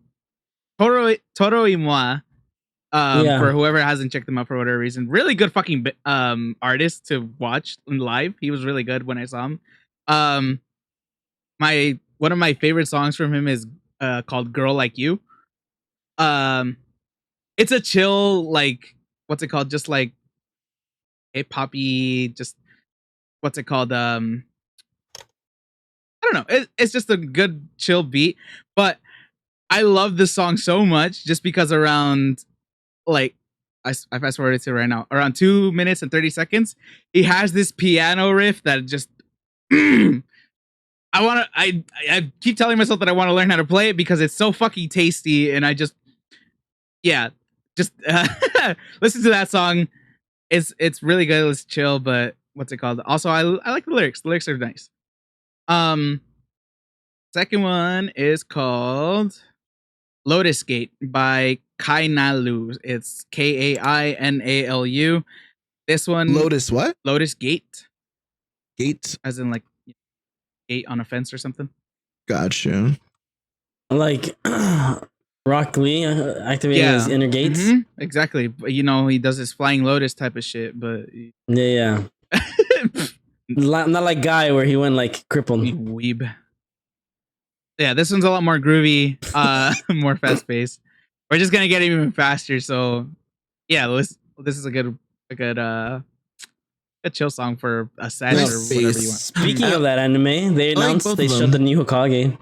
Toro y Moi. For whoever hasn't checked them out for whatever reason, really good fucking artist to watch live. He was really good when I saw him. One of my favorite songs from him is called "Girl Like You." It's a chill, like, what's it called? Just like hip hoppy, just what's it called? I don't know. It's just a good chill beat, but I love this song so much just because around like I fast forwarded to right now. Around 2 minutes and 30 seconds, he has this piano riff that just I keep telling myself that I want to learn how to play it because it's so fucking tasty, and I just listen to that song. It's really good. It's chill, but what's it called? Also, I like the lyrics. The lyrics are nice. Second one is called Lotus Gate by Kainalu. It's Kainalu. This one, Lotus what? Lotus Gate. Gate, as in like gate on a fence or something. Gotcha. Like Rock Lee activating his inner gates. Mm-hmm. Exactly. You know, he does this flying lotus type of shit, but yeah. Not like Guy where he went like crippled. Weeb. Yeah, this one's a lot more groovy, more fast paced. We're just gonna get even faster. So yeah, this is a good a chill song for a set or whatever you want. Speaking of that anime, they announced they showed the new Hokage.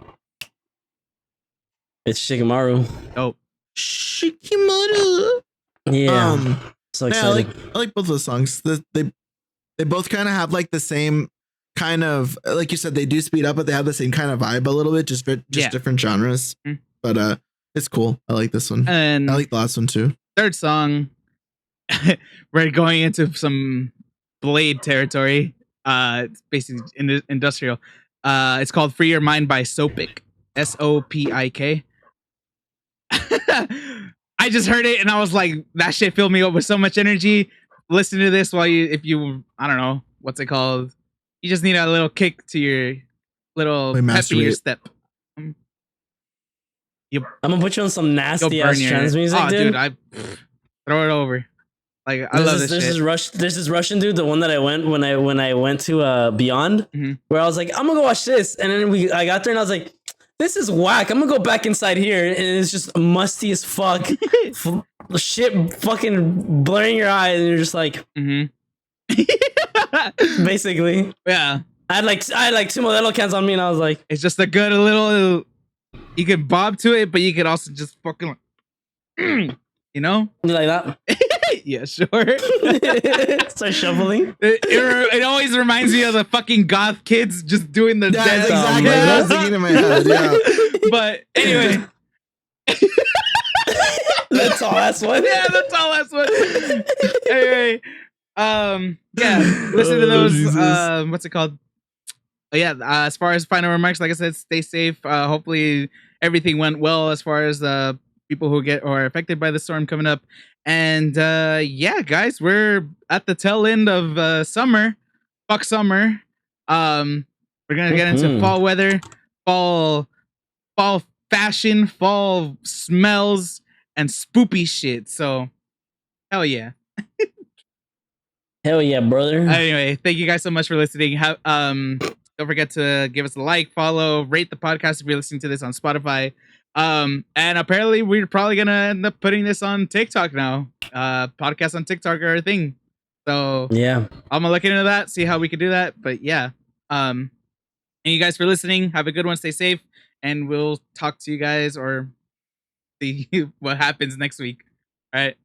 It's Shikamaru. Oh, Shikamaru. Yeah. So excited. I like both of the songs. They both kind of have like the same kind of, like you said, they do speed up, but they have the same kind of vibe a little bit, just different genres. Mm-hmm. But it's cool. I like this one, and I like the last one too. Third song, we're going into some Blade territory. It's basically industrial. It's called "Free Your Mind" by Sopik. Sopik. I just heard it and I was like, that shit filled me up with so much energy. Listen to this while I don't know, what's it called? You just need a little kick to your little pep in your step. I'm gonna put you on some nasty ass trance music, dude. I throw it over. Like I love this shit. There's this Russian dude, the one that I went when I went to Beyond, where I was like, I'm gonna go watch this, and then I got there and I was like, this is whack. I'm gonna go back inside here, and it's just musty as fuck. Shit, fucking blurring your eyes, and you're just like, basically, yeah. I had like two Modelo cans on me, and I was like, it's just a good little. You could bob to it, but you could also just fucking, you know, you like that. Yeah, sure. Start shuffling. It always reminds me of the fucking goth kids just doing the dance. Exactly. That's thinking in my head. Yeah. But anyway, that's all. That's one. Yeah, that's all. That's one. Anyway, yeah. Listen to those. What's it called? Yeah. As far as final remarks, like I said, stay safe. Hopefully everything went well as far as the people who are affected by the storm coming up. And yeah, guys, we're at the tail end of summer. Fuck summer. We're gonna get into fall weather, fall fashion, fall smells, and spoopy shit. So, hell yeah. Hell yeah, brother. Anyway, thank you guys so much for listening. Don't forget to give us a like, follow, rate the podcast if you're listening to this on Spotify. And apparently we're probably gonna end up putting this on TikTok now. Podcasts on TikTok are a thing. So yeah, I'm gonna look into that, see how we could do that. But yeah. And you guys for listening. Have a good one, stay safe, and we'll talk to you guys or see what happens next week. All right.